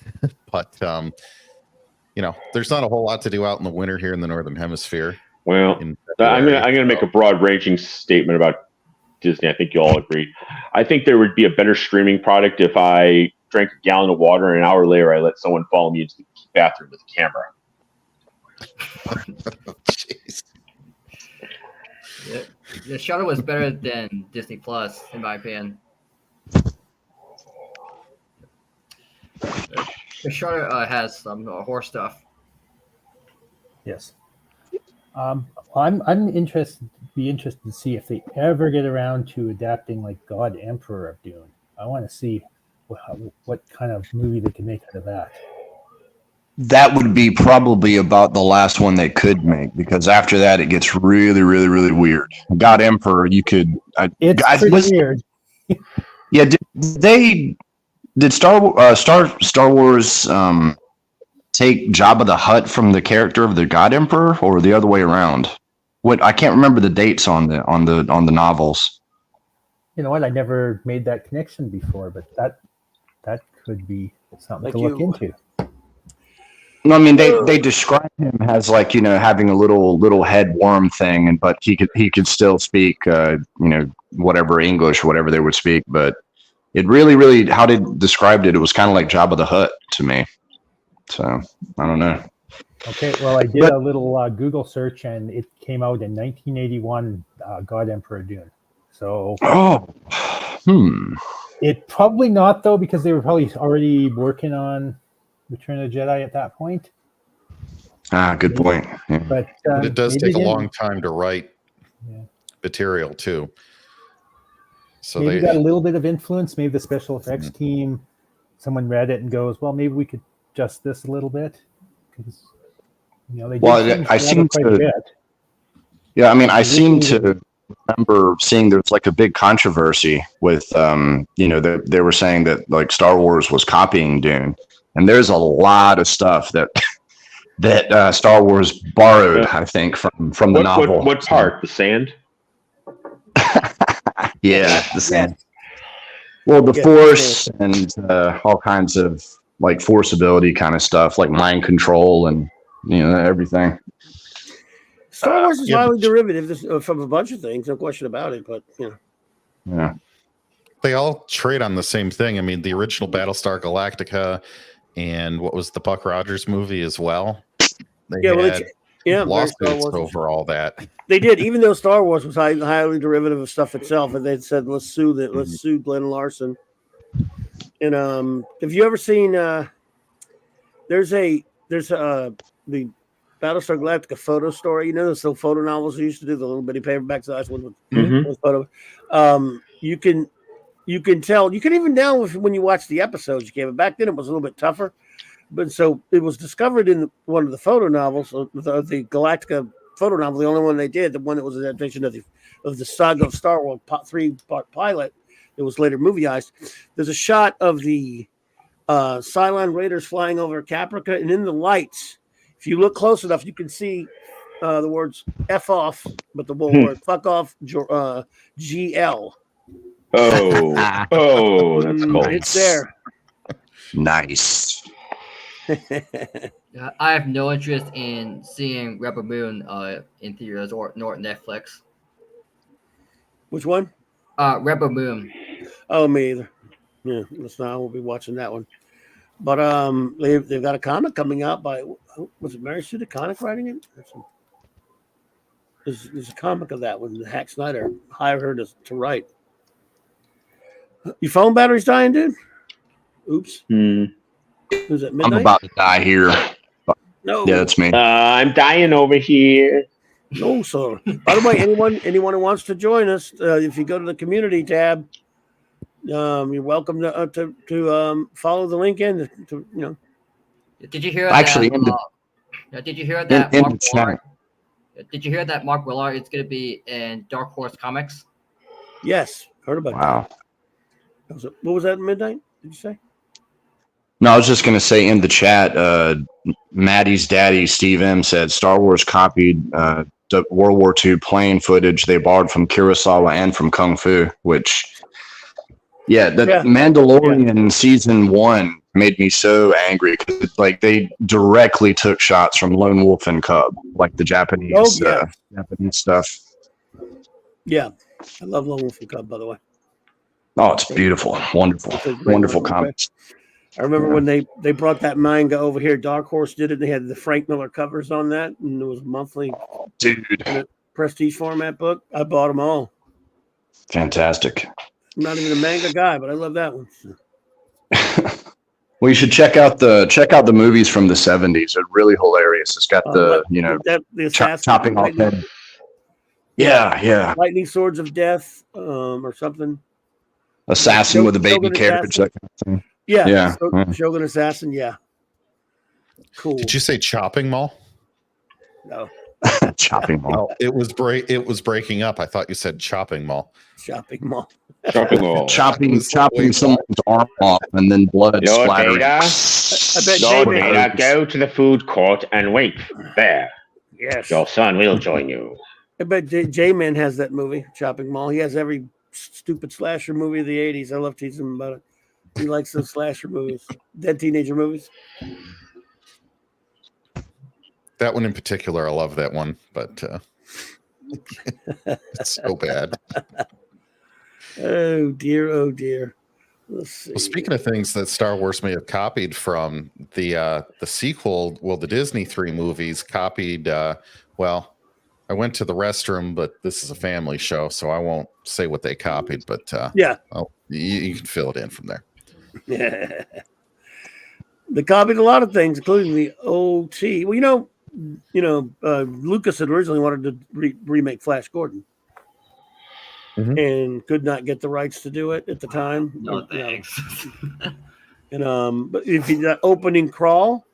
But, there's not a whole lot to do out in the winter here in the Northern Hemisphere. Well, I'm gonna make a broad-ranging statement about Disney. I think you all agree. I think there would be a better streaming product if I drank a gallon of water and an hour later I let someone follow me into the bathroom with a camera. Jeez. The Shutter was better than Disney Plus, in my opinion. The Shutter has some horror stuff. Yes. I'm interested to see if they ever get around to adapting like God Emperor of Dune. I want to see what kind of movie they can make out of that. That would be probably about the last one they could make, because after that it gets really, really, really weird. God Emperor, you could. It's pretty weird. Yeah, did Star Wars take Jabba the Hutt from the character of the God Emperor, or the other way around? I can't remember the dates on the novels. You know what? I never made that connection before, but that could be something to look into. No, I mean they describe him as having a little head worm thing, but he could still speak whatever English, whatever they would speak. But it really how they described it, it was kind of like Jabba the Hutt to me. So I don't know. Okay, well I did a little Google search and it came out in 1981. God Emperor Dune. So it probably not though, because they were probably already working on Return of the Jedi at that point. Good point. Yeah. But it does take a long time to write material too. So maybe got a little bit of influence. Maybe the special effects team, someone read it and goes, "Well, maybe we could adjust this a little bit." Because they did I seem quite a bit. Yeah, I mean, I seem to remember seeing there was like a big controversy with they were saying that like Star Wars was copying Dune. And there's a lot of stuff that Star Wars borrowed, I think, from the novel. What part? The sand? Yeah, the sand. Well, the Force and all kinds of like Force ability kind of stuff, like mind control and everything. Star Wars is highly derivative from a bunch of things, no question about it. But yeah, they all trade on the same thing. I mean, the original Battlestar Galactica. And what was the Buck Rogers movie as well? They had lawsuits over all that. They did, even though Star Wars was highly derivative of stuff itself, and they said, "Let's sue Glenn Larson." And have you ever seen? There's the Battlestar Galactica photo story. Those little photo novels we used to do, the little bitty paperbacks, the last one with photo. You can tell. You can even now when you watch the episodes. You can. But back then it was a little bit tougher. But so it was discovered in one of the photo novels, the Galactica photo novel, the only one they did, the one that was an adaptation of the Saga of Star Wars 3-part pilot. It was later movieized. There's a shot of the Cylon Raiders flying over Caprica, and in the lights, if you look close enough, you can see the words "F off," but the word "fuck off" GL. Oh, that's cool. It's there. Nice. I have no interest in seeing Rebel Moon in theaters or nor Netflix. Which one? Rebel Moon. Oh, me either. Yeah, that's not. I won't be watching that one. But they've got a comic coming out by was it Mary Sue DeConnick writing it? There's a comic of that one. Hack Snyder hired her to write. Your phone battery's dying, dude. Oops. Who's at midnight? I'm about to die here. No. Yeah, that's me. I'm dying over here. No, sir. By the way, anyone who wants to join us, if you go to the community tab, you're welcome to follow the link in. Did you hear Actually, that? Did you hear that? in the chat. Did you hear that Mark Willard is going to be in Dark Horse Comics? Yes, heard about Wow. that. What was that at midnight? Did you say? No, I was just going to say in the chat, Maddie's daddy, Steve M, said Star Wars copied the World War II plane footage they borrowed from Kurosawa and from Kung Fu, which, Mandalorian season 1 made me so angry because they directly took shots from Lone Wolf and Cub, like the Japanese Japanese stuff. Yeah, I love Lone Wolf and Cub, by the way. Oh, it's beautiful, wonderful comics. I remember when they brought that manga over here. Dark Horse did it. They had the Frank Miller covers on that, and it was a monthly prestige format book. I bought them all. Fantastic. I'm not even a manga guy, but I love that one. Well, you should check out the movies from the 70s. They're really hilarious. It's got the chopping off head. Yeah. Lightning Swords of Death, or something. Assassin with a baby carriage, that kind of thing. Yeah. Shogun Assassin, yeah. Cool. Did you say Chopping Mall? No. Chopping Mall. Oh, it was breaking up. I thought you said Chopping Mall. Shopping Mall. Chopping Mall. chopping someone's arm off and then blood splattering. I bet Data, go to the food court and wait there. Yes. Your son will join you. I bet J-Man has that movie, Chopping Mall. He has every stupid slasher movie of the 80s. I love teasing him about it. He likes those slasher movies, dead teenager movies. That one in particular, I love that one, but it's so bad. Oh dear. Let's see. Well, speaking of things that Star Wars may have copied from the sequel, the Disney 3 movies copied. I went to the restroom, but this is a family show, so I won't say what they copied. But you can fill it in from there. Yeah. They copied a lot of things, including the OT. Well, Lucas had originally wanted to remake Flash Gordon, and could not get the rights to do it at the time. No thanks. But if that opening crawl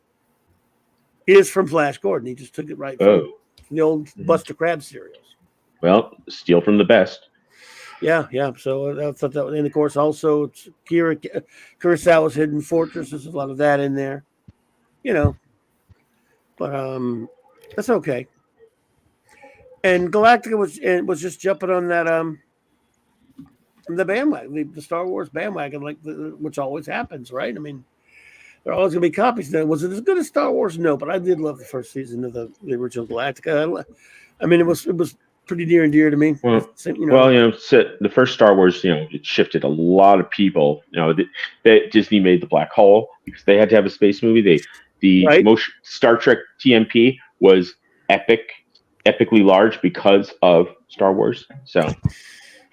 is from Flash Gordon, he just took it right from the old Buster Crabbe serials. Well, steal from the best. Yeah. So I thought that, and of course, also it's Kurosawa's Hidden Fortress. There's a lot of that in there, But that's okay. And Galactica was just jumping on that the bandwagon, the Star Wars bandwagon, which always happens, right? I mean, there are always going to be copies. Was it as good as Star Wars? No, but I did love the first season of the original Galactica. I mean, it was pretty near and dear to me. Well, the first Star Wars, it shifted a lot of people. Disney made the black hole because they had to have a space movie. Most Star Trek TMP was epically large because of Star Wars. So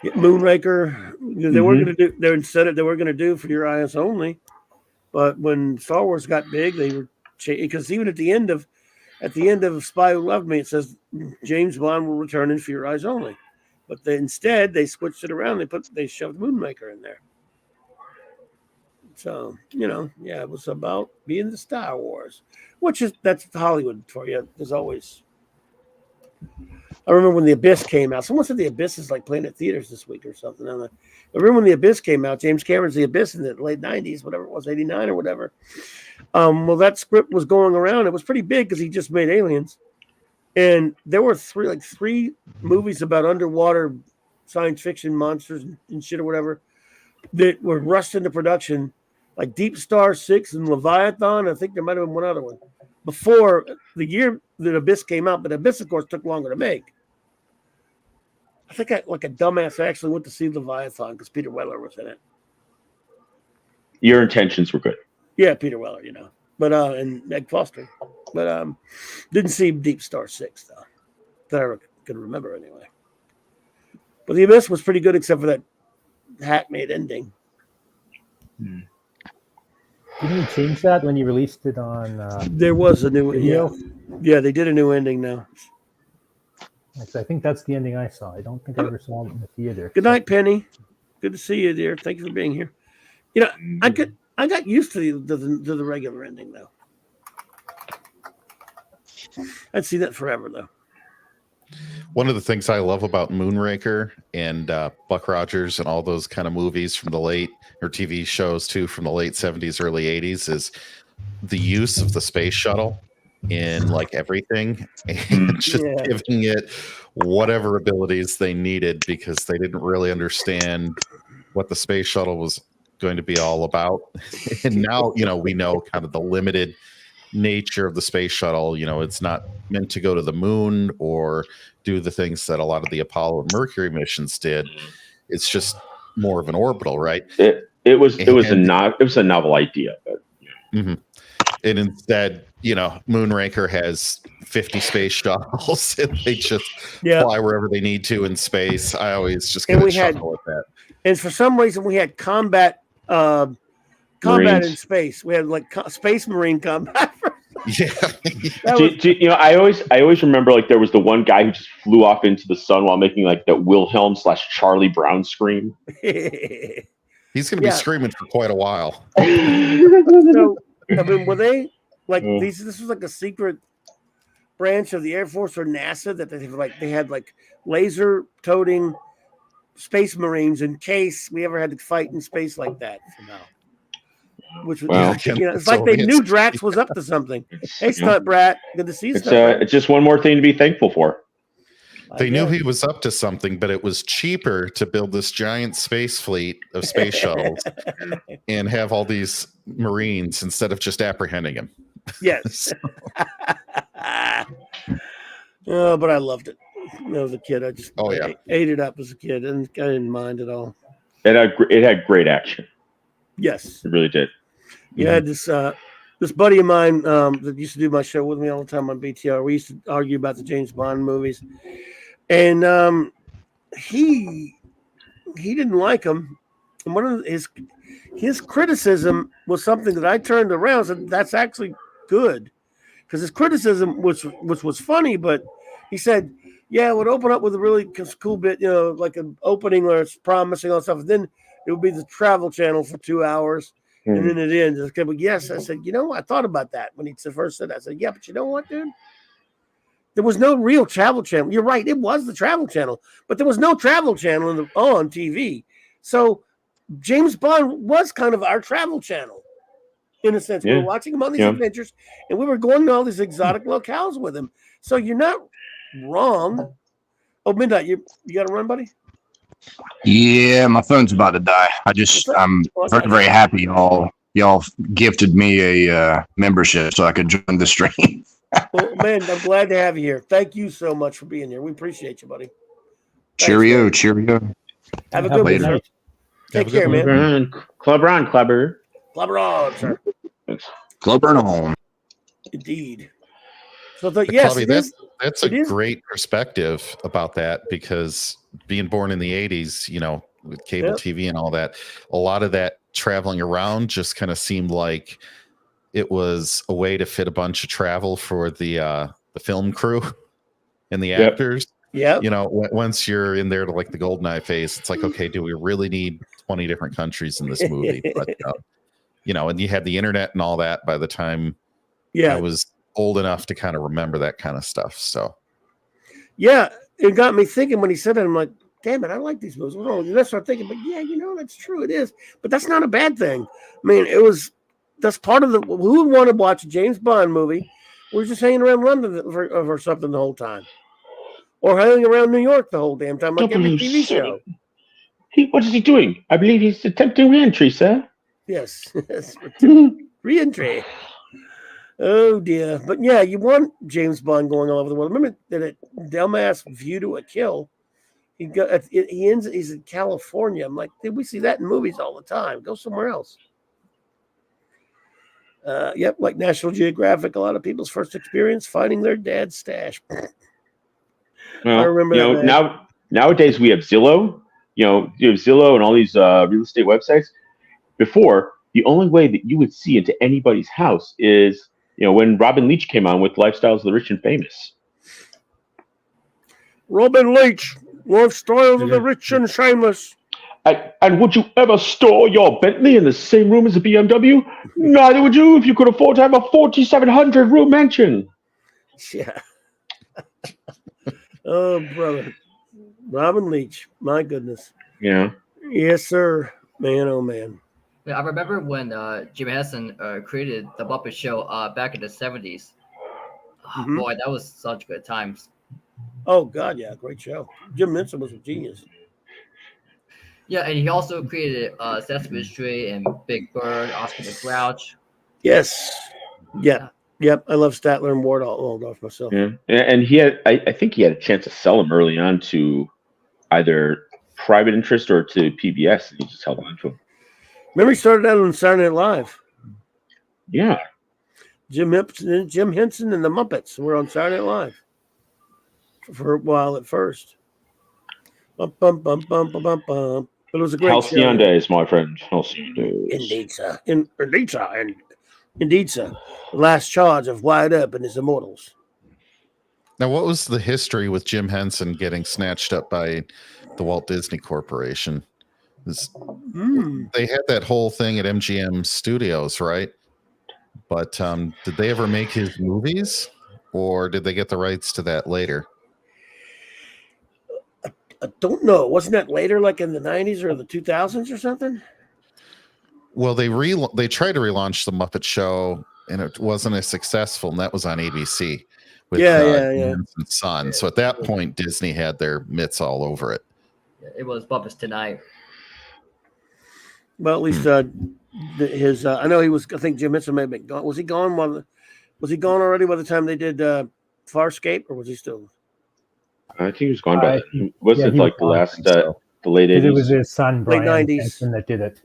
Moonraker, they were going to do. They were going to do For Your Eyes Only, but when Star Wars got big, they were because even at the end of Spy Who Loved Me, it says James Bond will return in For Your Eyes Only, but instead they switched it around. They shoved Moonraker in there. So it was about being the Star Wars, that's Hollywood for you. There's always. I remember when The Abyss came out. Someone said The Abyss is like playing at theaters this week or something. I remember when The Abyss came out. James Cameron's The Abyss in the late 90s, whatever it was, 89 or whatever. That script was going around. It was pretty big because he just made Aliens. And there were three movies about underwater science fiction monsters and shit or whatever that were rushed into production like Deep Star 6 and Leviathan. I think there might have been one other one before the year that Abyss came out, but Abyss, of course, took longer to make. I think like a dumbass, I actually went to see Leviathan because Peter Weller was in it. Your intentions were good. Yeah, Peter Weller, but and Meg Foster, but didn't see Deep Star 6 though that I can remember anyway. But the Abyss was pretty good except for that hack-made ending. Didn't you change that when you released it on? There was a new video. Yeah, they did a new ending now. I think that's the ending I saw. I don't think I ever saw it in the theater. Good night, Penny. Good to see you, dear. Thank you for being here. I got used to the regular ending though. I'd see that forever though. One of the things I love about Moonraker and Buck Rogers and all those kind of movies from the late, or TV shows too, from the late 70s, early 80s is the use of the space shuttle in like everything and just giving it whatever abilities they needed because they didn't really understand what the space shuttle was going to be all about. And now, we know kind of the limited nature of the space shuttle. It's not meant to go to the moon or do the things that a lot of the Apollo and Mercury missions did. It's just more of an orbital, right? It was a novel idea, but and instead, Moonraker has 50 space shuttles and they just fly wherever they need to in space. I always just get a chuckle at that. And for some reason, we had combat Marines. in space. We had like space marine combat. I always remember like there was the one guy who just flew off into the sun while making like the Wilhelm / Charlie Brown scream. He's going to be screaming for quite a while. So, were they like these? This was like a secret branch of the Air Force or NASA that they had laser toting space marines in case we ever had to fight in space like that somehow. Which was, it's like they knew Drax was up to something. Hey, Stunt Brat, good to see you. It's just one more thing to be thankful for. They knew he was up to something, but it was cheaper to build this giant space fleet of space shuttles and have all these Marines instead of just apprehending him. Yes. Oh, but I loved it. As a kid, I just ate it up as a kid, and I didn't mind at all. It had great action. Yes, it really did. You had this buddy of mine that used to do my show with me all the time on BTR. We used to argue about the James Bond movies, and he didn't like them. And one of his criticism was something that I turned around and said that's actually good, because his criticism which was funny, but he said, yeah, it would open up with a really cool bit, like an opening where it's promising all stuff, and then it would be the Travel Channel for 2 hours, and then it ends. Okay, but yes, I said, I thought about that when he first said that. I said, yeah, but you know what, dude? There was no real Travel Channel. You're right, it was the Travel Channel, but there was no Travel Channel on TV. So James Bond was kind of our Travel Channel, in a sense. We were watching him on these adventures, and we were going to all these exotic locales with him. So you're not wrong. Oh, Midnight, you got to run, buddy? Yeah, my phone's about to die. I'm very, very happy y'all gifted me a membership so I could join the stream. Well, man, I'm glad to have you here. Thank you so much for being here. We appreciate you, buddy. Cheerio. Have a good one, sir. Take care, man. Clobberin, Clobberin, sir. Clobberin on. Indeed. So that's a great perspective about that, because being born in the 80s, with cable TV and all that, a lot of that traveling around just kind of seemed like it was a way to fit a bunch of travel for the film crew and the actors. Yeah. Once you're in there to like the GoldenEye phase, it's like, okay, do we really need 20 different countries in this movie? But, and you had the internet and all that by the time I was old enough to kind of remember that kind of stuff. So yeah, it got me thinking when he said it. I'm like, damn it, I like these movies. Well, and I started thinking, but that's true, it is, but that's not a bad thing. I mean, that's part of who would want to watch a James Bond movie? We're just hanging around London or something the whole time, or hanging around New York the whole damn time, like every TV show. What is he doing? I believe he's attempting re-entry, sir. Yes. Re-entry. Oh dear. But yeah, you want James Bond going all over the world. Remember that dumbass View to a Kill? He's in California. I'm like, dude, we see that in movies all the time. Go somewhere else. Yep, like National Geographic, a lot of people's first experience finding their dad's stash. Well, I remember that. Nowadays we have Zillow. You have Zillow and all these real estate websites. Before, the only way that you would see into anybody's house is, when Robin Leach came on with Lifestyles of the Rich and Famous. Robin Leach, Lifestyles of the Rich and Shameless. And would you ever store your Bentley in the same room as a BMW? Neither would you if you could afford to have a 4,700 room mansion. Yeah. Oh, brother. Robin Leach. My goodness. Yeah. Yes, sir. Man, oh, man. Yeah, I remember when Jim Henson created the Muppet Show back in the 70s. Mm-hmm. Boy, that was such good times. Oh, God, yeah. Great show. Jim Henson was a genius. Yeah, and he also created Sesame Street and Big Bird, Oscar the Grouch. Yes. Yeah. Yep. I love Statler and Waldorf myself. Yeah. And he had, I think he had a chance to sell them early on to either private interest or to PBS, and he just held on to them. Remember, he started out on Saturday Night Live. Yeah. Jim Henson and the Muppets were on Saturday Night Live for a while at first. Bum, bum, bum, bum, bum, bum, bum. But it was a great Halcyon show. Days, my friend. Halcyon Days. Indeed, sir. Indeed, sir. The last charge of Wyatt Earp and his immortals. Now, what was the history with Jim Henson getting snatched up by the Walt Disney Corporation? They had that whole thing at MGM Studios, right? But did they ever make his movies, or did they get the rights to that later? I don't know. Wasn't that later, like in the 90s or the 2000s or something? Well, they tried to relaunch the Muppet Show, and it wasn't as successful, and that was on ABC with Henson's son. So at that point, Disney had their mitts all over it. It was Muppets Tonight. Well, at least his. I know he was. I think Jim Henson may have been gone. Was he gone? Was he gone already by the time they did Farscape, or was he still? I think he was gone by. Was it like the last, the late 80s? It was his son, Brian late 90s, Henson, that did it.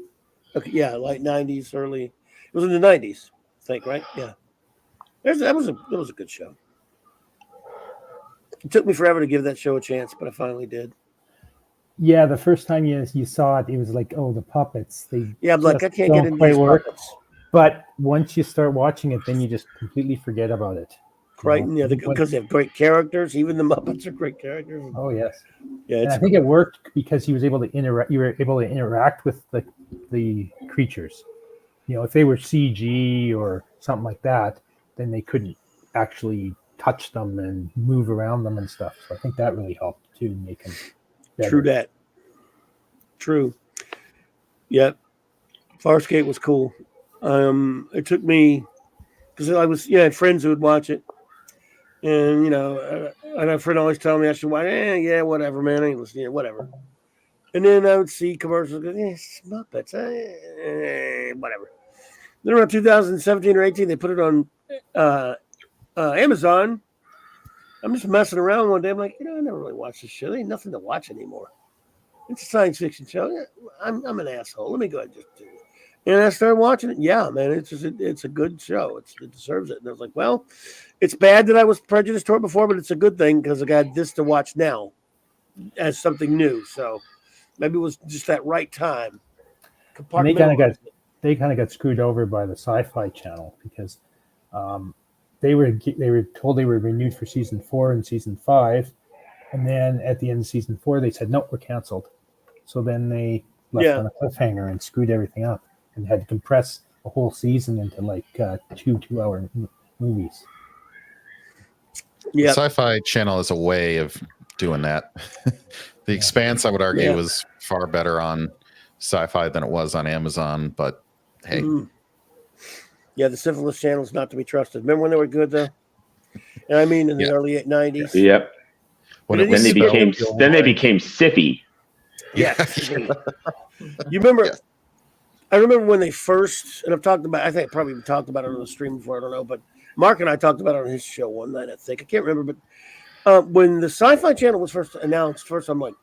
Okay, yeah, late 90s, early. It was in the 90s, I think, right? Yeah. That was a good show. It took me forever to give that show a chance, but I finally did. Yeah, the first time you saw it, it was like, oh, the puppets. I'm like, I can't get into these puppets. But once you start watching it, then you just completely forget about it. Right, yeah, because they have great characters. Even the Muppets are great characters. Oh yes, yeah. And I think it worked because he was able to interact. You were able to interact with the creatures. If they were CG or something like that, then they couldn't actually touch them and move around them and stuff. So I think that really helped too, make them better. True that. True. Yep. Farscape was cool. It took me because I had friends who would watch it. And, and a friend always telling me I should watch yeah, whatever, man. I ain't listening, whatever. And then I would see commercials go, Muppets, whatever. Then around 2017 or 18, they put it on Amazon. I'm just messing around one day. I'm like, I never really watched this show. There ain't nothing to watch anymore. It's a science fiction show. I'm an asshole. Let me go ahead and just do it. And I started watching it. Yeah, man, it's a good show. It deserves it. And I was like, well, it's bad that I was prejudiced toward it before, but it's a good thing because I got this to watch now as something new. So maybe it was just that right time. And they kind of got screwed over by the Sci-Fi Channel because they were told they were renewed for season 4 and season 5, and then at the end of season 4 they said nope, we're canceled. So then they left on a cliffhanger and screwed everything up and had to compress a whole season into like 2-hour movies. Yeah, Sci-Fi Channel is a way of doing that. The Expanse, I would argue, was far better on Sci-Fi than it was on Amazon, but hey. Yeah, the Syphilis Channel is not to be trusted. Remember when they were good though? And I mean in the early 90s. Yep. Then they became Siffy. Yes. You remember I remember when they first, and I've talked about. I think I probably talked about it on the stream before. I don't know, but Mark and I talked about it on his show one night. I think I can't remember, but when the Sci-Fi Channel was first announced, I'm like,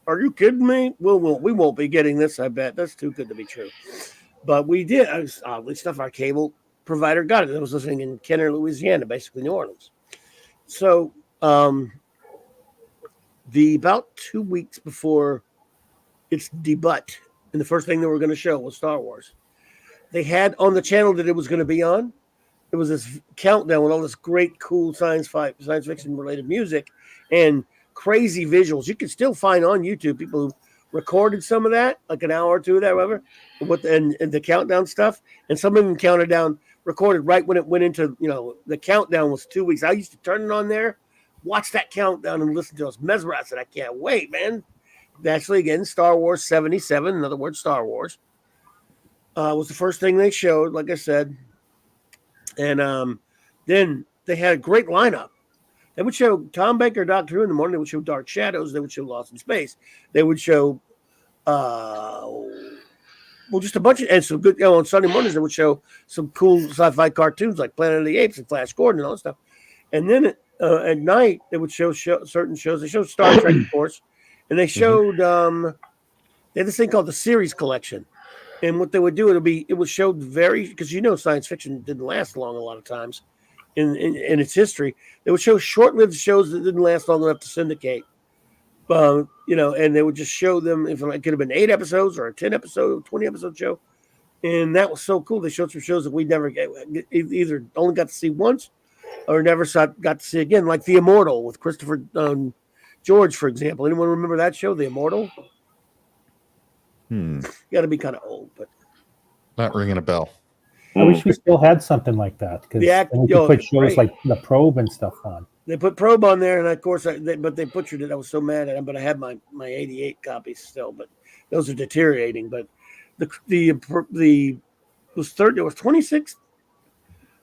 "Are you kidding me? We won't be getting this. I bet that's too good to be true." But we did. Oddly stuff. Our cable provider got it. It was listening in Kenner, Louisiana, basically New Orleans. So, about 2 weeks before its debut, and the first thing they were going to show was Star Wars. They had on the channel that it was going to be on. It was this countdown with all this great, cool science fiction related music and crazy visuals. You can still find on YouTube people who recorded some of that, like an hour or two of that, whatever, and the countdown stuff. And some of them counted down, recorded right when it went into, the countdown was 2 weeks. I used to turn it on there, watch that countdown, and listen to it. I was mesmerized. I said, I can't wait, man. Actually, again, Star Wars 77, in other words, Star Wars, was the first thing they showed, like I said. And then they had a great lineup. They would show Tom Baker, Doctor Who in the morning. They would show Dark Shadows. They would show Lost in Space. They would show, just a bunch of, and some good, on Sunday mornings, they would show some cool sci-fi cartoons like Planet of the Apes and Flash Gordon and all that stuff. And then at night, they would show certain shows. They showed Star Trek, of course. And they showed, they had this thing called the Series Collection. And what they would do, it was showed because science fiction didn't last long a lot of times in its history. They would show short-lived shows that didn't last long enough to syndicate. And they would just show them, if it could have been 8 episodes or a 10-episode, 20-episode show. And that was so cool. They showed some shows that we never either only got to see once or never got to see again, like The Immortal with Christopher George, for example. Anyone remember that show, The Immortal? You got to be kind of old, but not ringing a bell. I wish we still had something like that, because we could put shows like The Probe and stuff on. They put Probe on there, and of course, but they butchered it. I was so mad at them, but I have my 88 copies still, but those are deteriorating. But it was 26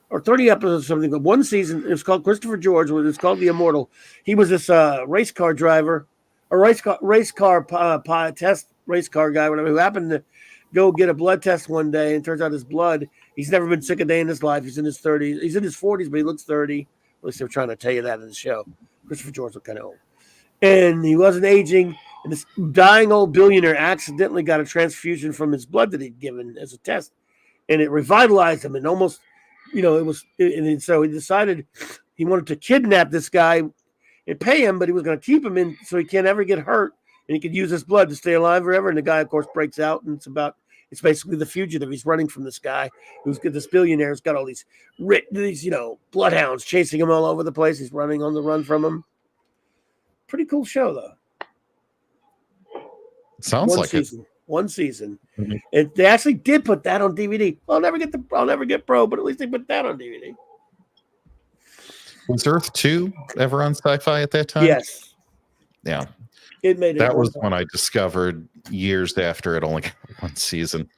or 30 episodes or something. But one season, it was called Christopher George. It's called The Immortal. He was this race car driver, a race car test race car guy, whatever, who happened to go get a blood test one day, and it turns out his blood, he's never been sick a day in his life. He's in his 30s. He's in his 40s, but he looks 30. At least they're trying to tell you that in the show. Christopher George looked kind of old. And he wasn't aging. And this dying old billionaire accidentally got a transfusion from his blood that he'd given as a test. And it revitalized him. And almost, and so he decided he wanted to kidnap this guy and pay him, but he was going to keep him in so he can't ever get hurt. And he could use his blood to stay alive forever. And the guy, of course, breaks out. And it's basically the fugitive. He's running from this guy this billionaire who's got all these bloodhounds chasing him all over the place. He's running on the run from him. Pretty cool show, though. Sounds like season. One season. Mm-hmm. And they actually did put that on DVD. I'll never get Pro, but at least they put that on DVD. Was Earth 2 ever on Sci-Fi at that time? Yes. Yeah. It made it. That was when I discovered years after it only got one season.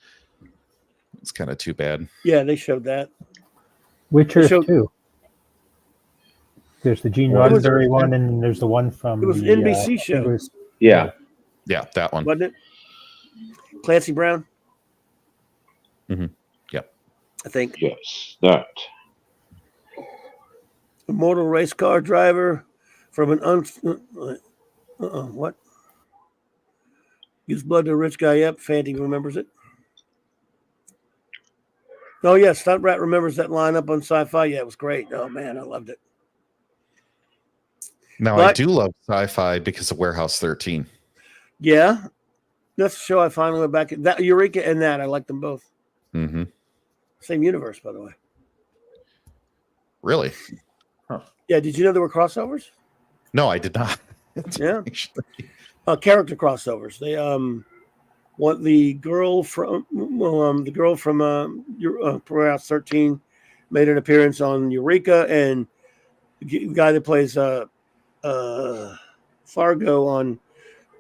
It's kind of too bad. Yeah, they showed that. Which Earth 2? There's the Gene Roddenberry one, and there's the one from it was the NBC show. Yeah, that one. Wasn't it? Clancy Brown? Mm-hmm. Yep. I think. Yes, that. Immortal race car driver from an what? Gives blood to a rich guy. Yep, Fanty remembers it. Oh, yeah, Stunt Rat remembers that lineup on Sci-Fi. Yeah, it was great. Oh, man, I loved it. Now, I do love Sci-Fi because of Warehouse 13. Yeah, that's the show I finally went back. That Eureka and that, I like them both. Mm-hmm. Same universe, by the way. Really? Huh. Yeah, did you know there were crossovers? No, I did not. Yeah. Character crossovers. They want the girl from Warehouse 13 made an appearance on Eureka, and the guy that plays Fargo on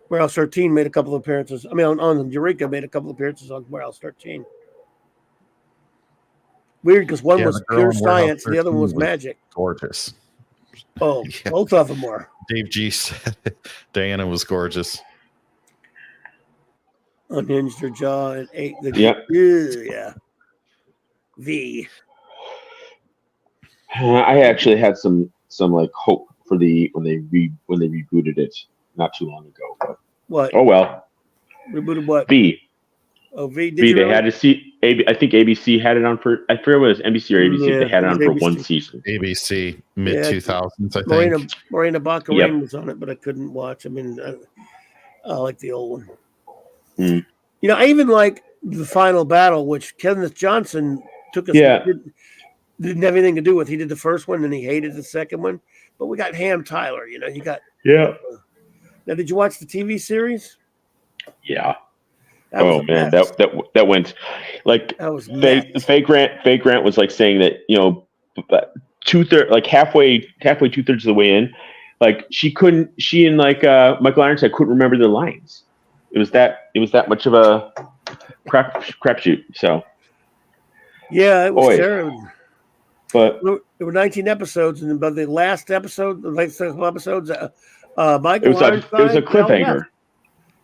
Warehouse 13 made a couple of appearances. I mean, on Eureka made a couple of appearances on Warehouse 13. Weird, because one was pure science, and the other one was magic. Gorgeous. Oh, yeah. Both of them were. Dave G said Diana was gorgeous. unhinged her jaw and ate the. Yep. Yeah. V. I actually had some like hope for when they rebooted it not too long ago. But What? oh well. Rebooted what? V. Oh, V. Did V. you They really? had to see. I think ABC had it on for. I forget what it was, NBC or ABC. Yeah, They had it it on was for ABC. one season. ABC mid Yeah, 2000s, I think. Marina Baccarin Yep. was on it, but I couldn't watch. I mean, I like the old one. Mm. You know, I even like the final battle, which Kenneth Johnson took us. Yeah. Didn't have anything to do with. He did the first one, and he hated the second one. But we got Ham Tyler. You know, you got. Yeah. Now, did you watch the TV series? Yeah. That was Oh a man, mess. that went like That was Faye Grant was like saying that, you know, like halfway 2/3 of the way in, like she and like Michael Ironside couldn't remember their lines. It was that much of a crapshoot. So yeah, it was terrible. But there were 19 episodes, and by the last episode, the last couple episodes, Michael it was a cliffhanger.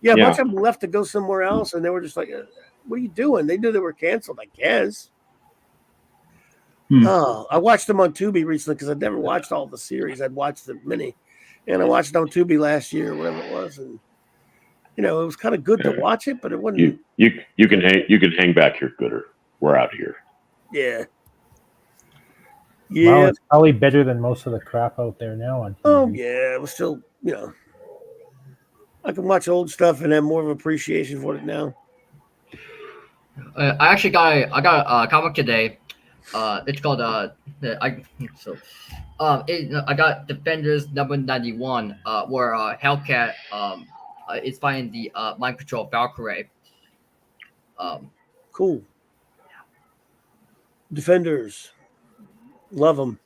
Yeah, a bunch of them left to go somewhere else, and they were just like, "What are you doing?" They knew they were canceled, I guess. Oh, I watched them on Tubi recently because I'd never watched all the series. I'd watched the mini, and I watched it on Tubi last year, or whatever it was, and you know, it was kind of good to watch it, but it wasn't. You can hang back here, Gooder. We're out of here. Yeah. Well, it's probably better than most of the crap out there now on TV. Oh yeah, it was still, you know, I can watch old stuff and have more of an appreciation for it now. I actually got a comic today. It's called I got Defenders number 91, where Hellcat is fighting the mind control Valkyrie. Cool. Defenders, love them.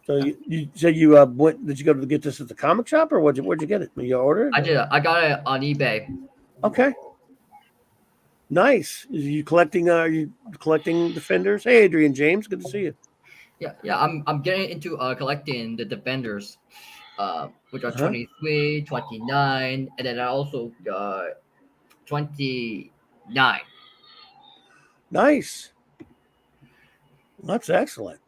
So you said you went? Did you go to get this at the comic shop, or where'd you get it? You order it? I did. I got it on eBay. Okay. Nice. Are you collecting Defenders? Hey, Adrian James, good to see you. Yeah. I'm getting into collecting the Defenders, which are 23, 29, and then I also 29. Nice. Well, that's excellent.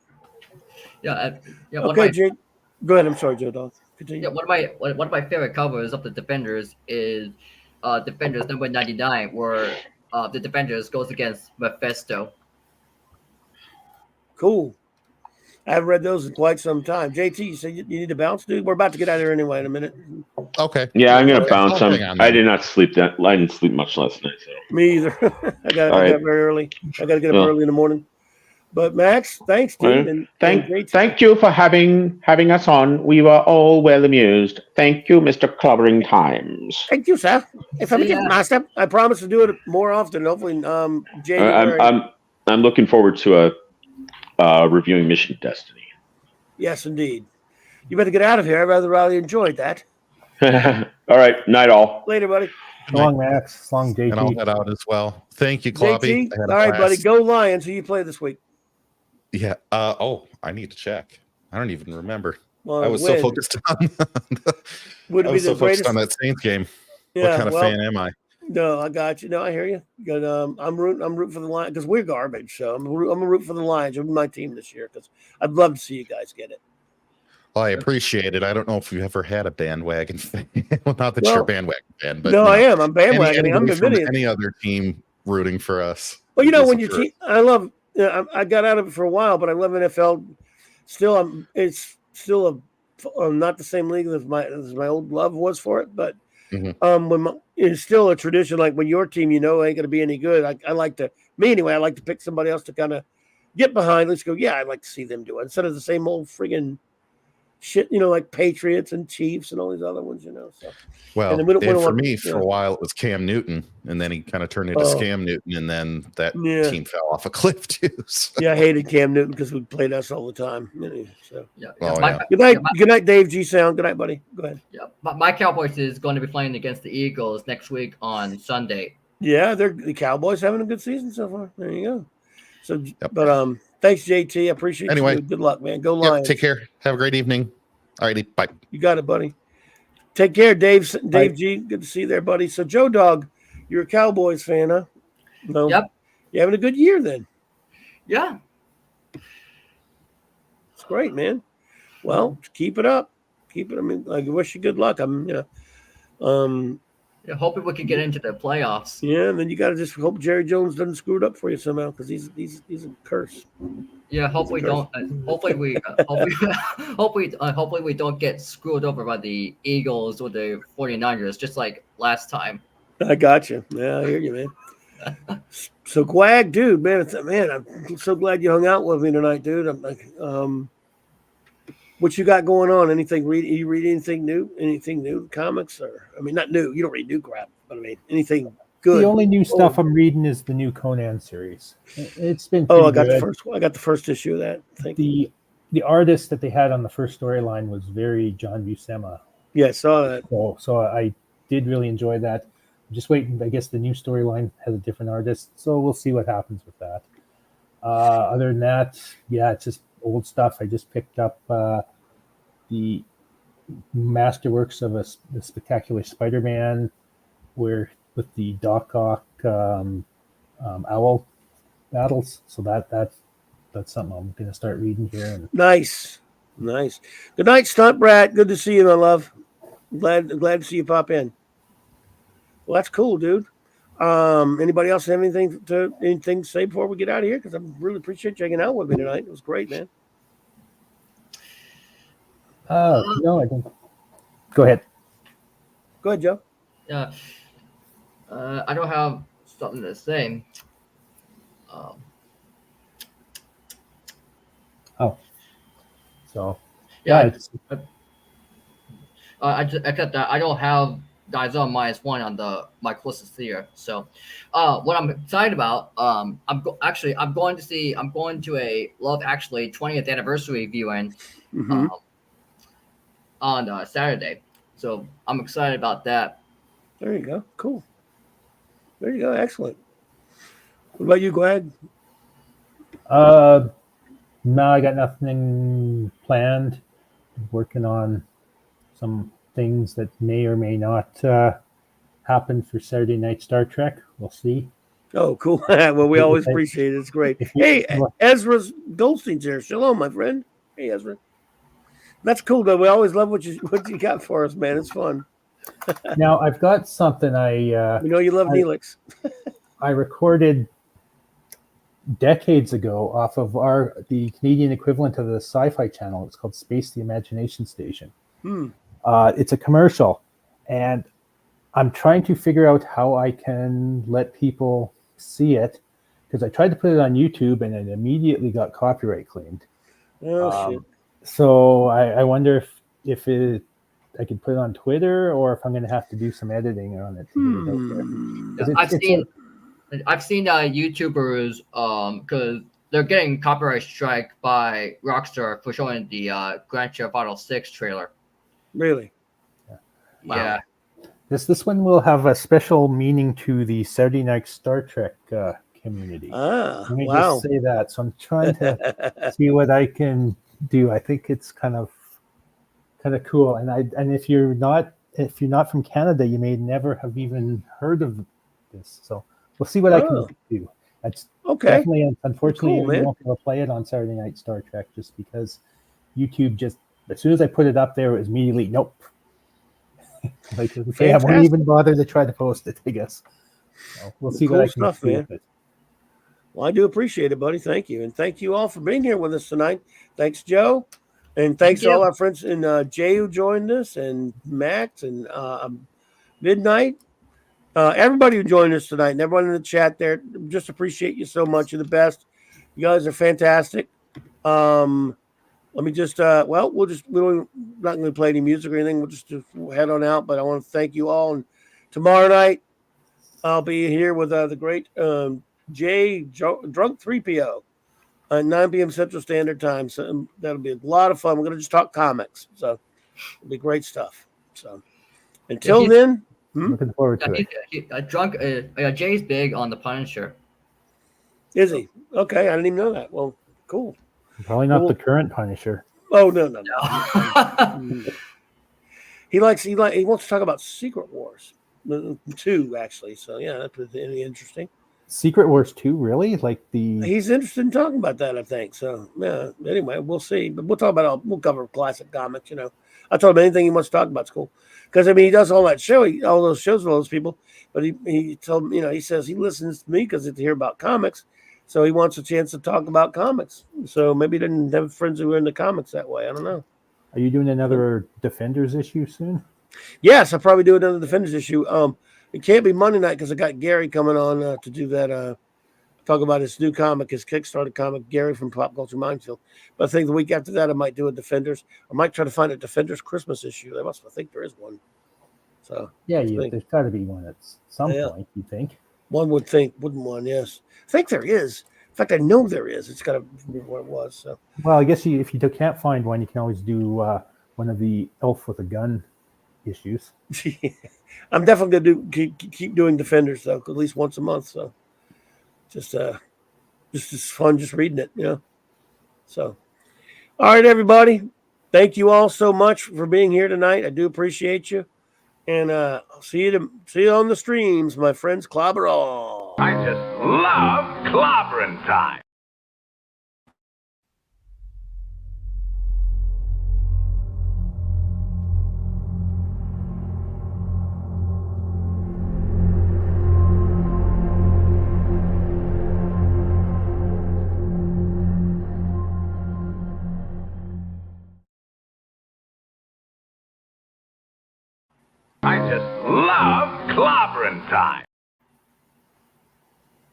Yeah. Okay, Jake. Go ahead. I'm sorry, Joe Dog. Continue. Yeah, one of my favorite covers of the Defenders is Defenders number 99, where the Defenders goes against Mephisto. Cool. I haven't read those in quite some time. JT, you say you need to bounce, dude? We're about to get out of here anyway in a minute. Okay. Yeah, I'm gonna bounce. I did not sleep I didn't sleep much last night. So. Me either. I got very early. I got to get up early in the morning. But Max, thanks, dude. And thank you for having us on. We were all well amused. Thank you, Mr. Clobbering Times. Thank you, sir. If I get master, I promise to do it more often. Hopefully, January. I'm looking forward to reviewing Mission Destiny. Yes, indeed. You better get out of here. I rather enjoyed that. All right, night all. Later, buddy. Long Max, long JT. And I'll head out as well. Thank you, Clobby. JT, all right, buddy. Go Lions. Who you play this week? Yeah. I need to check. I don't even remember. Well, I was so focused on. Focused on that Saints game. Yeah, what kind of fan am I? No, I got you. No, I hear you. Good. I'm rooting for the Lions because we're garbage. So I'm gonna root for the Lions. It'll be my team this year because I'd love to see you guys get it. Well, I appreciate it. I don't know if you've ever had a bandwagon fan. Well, not that you're a bandwagon fan, but no, I am. I'm bandwagoning. I'm admitting any other team rooting for us. Well, you know, when your team, I love. I got out of it for a while, but I love NFL. Still, it's still not the same league as my old love was for it, but it's still a tradition. Like when your team, ain't going to be any good. I like to pick somebody else to kind of get behind. Let's go. Yeah, I'd like to see them do it instead of the same old friggin' shit. Like Patriots and Chiefs and all these other ones. So. Well, and for me, for a while, it was Cam Newton, and then he kind of turned into Scam Newton, and then that team fell off a cliff too. So. Yeah, I hated Cam Newton because we played us all the time. So. Yeah. Good night, Dave G Sound. Good night, buddy. Go ahead. Yeah, my Cowboys is going to be playing against the Eagles next week on Sunday. Yeah, the Cowboys having a good season so far. There you go. So, but thanks, JT. I appreciate it. Anyway, good luck, man. Go Lions. Take care. Have a great evening. All righty, bye. You got it, buddy. Take care, Dave G. Good to see you there, buddy. So, Joe Dog, You're a Cowboys fan, huh? No. Yep. You having a good year then? Yeah. It's great, man. Well, keep it up. Keep it. I mean, I wish you good luck. Yeah, hoping we can get into the playoffs. Yeah, and then you got to just hope Jerry Jones doesn't screw it up for you somehow because he's a curse. Yeah, hopefully don't. Hopefully we don't get screwed over by the Eagles or the 49ers, just like last time. I got you. Yeah, I hear you, man. So Quag, dude, man, I'm so glad you hung out with me tonight, dude. I'm like, what you got going on? You read anything new? Anything new? Comics or not new. You don't read new crap, but I mean anything good. The only new stuff I'm reading is the new Conan series. It's been I got the first issue of that. The artist that they had on the first storyline was very John Buscema. Yeah, I saw that. So I did really enjoy that. I'm just waiting. I guess the new storyline has a different artist, so we'll see what happens with that. Other than that, yeah, it's just old stuff. I just picked up the Masterworks of the Spectacular Spider-Man, where with the Doc Ock owl battles. So that's something I'm going to start reading here. And nice. Good night, Stunt Brat. Good to see you, my love. Glad to see you pop in. Well, that's cool, dude. Anybody else have anything to say before we get out of here? Because I really appreciate you hanging out with me tonight. It was great, man. No, I don't. Go ahead. Go ahead, Joe. Yeah. I don't have something to say. So yeah. Except that I don't have Godzilla -1 on my closest theater. So, what I'm excited about, I'm going to a Love Actually 20th anniversary viewing on Saturday. So I'm excited about that. There you go. Cool. There you go. Excellent. What about you, Glad? No, I got nothing planned. Working on some things that may or may not happen for Saturday Night Star Trek. We'll see. Oh, cool. Well, we always appreciate it. It's great. Hey, Ezra Goldstein's here. Shalom, my friend. Hey, Ezra. That's cool, though. We always love what you got for us, man. It's fun. Now, I've got something we know you love Neelix. I recorded decades ago off of the Canadian equivalent of the Sci-Fi channel. It's called Space the Imagination Station. It's a commercial, and I'm trying to figure out how I can let people see it, because I tried to put it on YouTube and it immediately got copyright claimed. Oh, shit. So I wonder if I could put it on Twitter, or if I'm going to have to do some editing on it. I've seen YouTubers because they're getting copyright strike by Rockstar for showing the Grand Theft Auto 6 trailer. Really? Yeah. This one will have a special meaning to the Saturday Night Star Trek community. Let me just say that. So I'm trying to see what I can do. I think it's kind of cool. And if you're not from Canada, you may never have even heard of this. So we'll see what I can do. That's definitely, unfortunately, we won't be able to play it on Saturday Night Star Trek just because YouTube just, as soon as I put it up there, it was immediately nope. I won't even bother to try to post it, I guess. So we'll see what I can do with it. Well, I do appreciate it, buddy. Thank you. And thank you all for being here with us tonight. Thanks, Joe. And thanks to all our friends, and Jay who joined us, and Max, and Midnight. Everybody who joined us tonight, and everyone in the chat there, just appreciate you so much. You're the best. You guys are fantastic. Let me just, we're not going to play any music or anything. We'll just head on out. But I want to thank you all. And tomorrow night, I'll be here with the great Jay Drunk 3PO at 9 p.m. Central Standard Time. So that'll be a lot of fun. We're going to just talk comics. So it'll be great stuff. So until then, looking forward to it. Jay's big on the Punisher. Is he? Okay, I didn't even know that. Well, cool. Probably not the current Punisher. Oh no. He wants to talk about Secret Wars. 2 actually. So yeah, that's pretty interesting. Secret Wars 2, really? Like he's interested in talking about that, I think. So yeah. Anyway, we'll see. But we'll talk about we'll cover classic comics. You know, I told him anything he wants to talk about is cool. Because I mean, he does all that show, all those shows with all those people. But he told me, you know, he says he listens to me because to hear about comics. So he wants a chance to talk about comics. So maybe he didn't have friends who were into comics that way. I don't know. Are you doing another Defenders issue soon? Yes, I'll probably do another Defenders issue. It can't be Monday night because I got Gary coming on to do that. Talk about his new comic, his Kickstarter comic, Gary from Pop Culture Minefield. But I think the week after that, I might do a Defenders. I might try to find a Defenders Christmas issue. I think there is one. So yeah, there's got to be one at some point. You think? One would think, wouldn't one? Yes, I think there is. In fact, I know there is. It's got to be what it was. So. Well, I guess if you can't find one, you can always do one of the Elf with a Gun issues. I'm definitely gonna keep doing Defenders though, at least once a month. So just fun just reading it, you know. So all right, everybody. Thank you all so much for being here tonight. I do appreciate you. And I'll see you on the streams, my friends. Clobber all. I just love clobbering time. I just love clobbering time.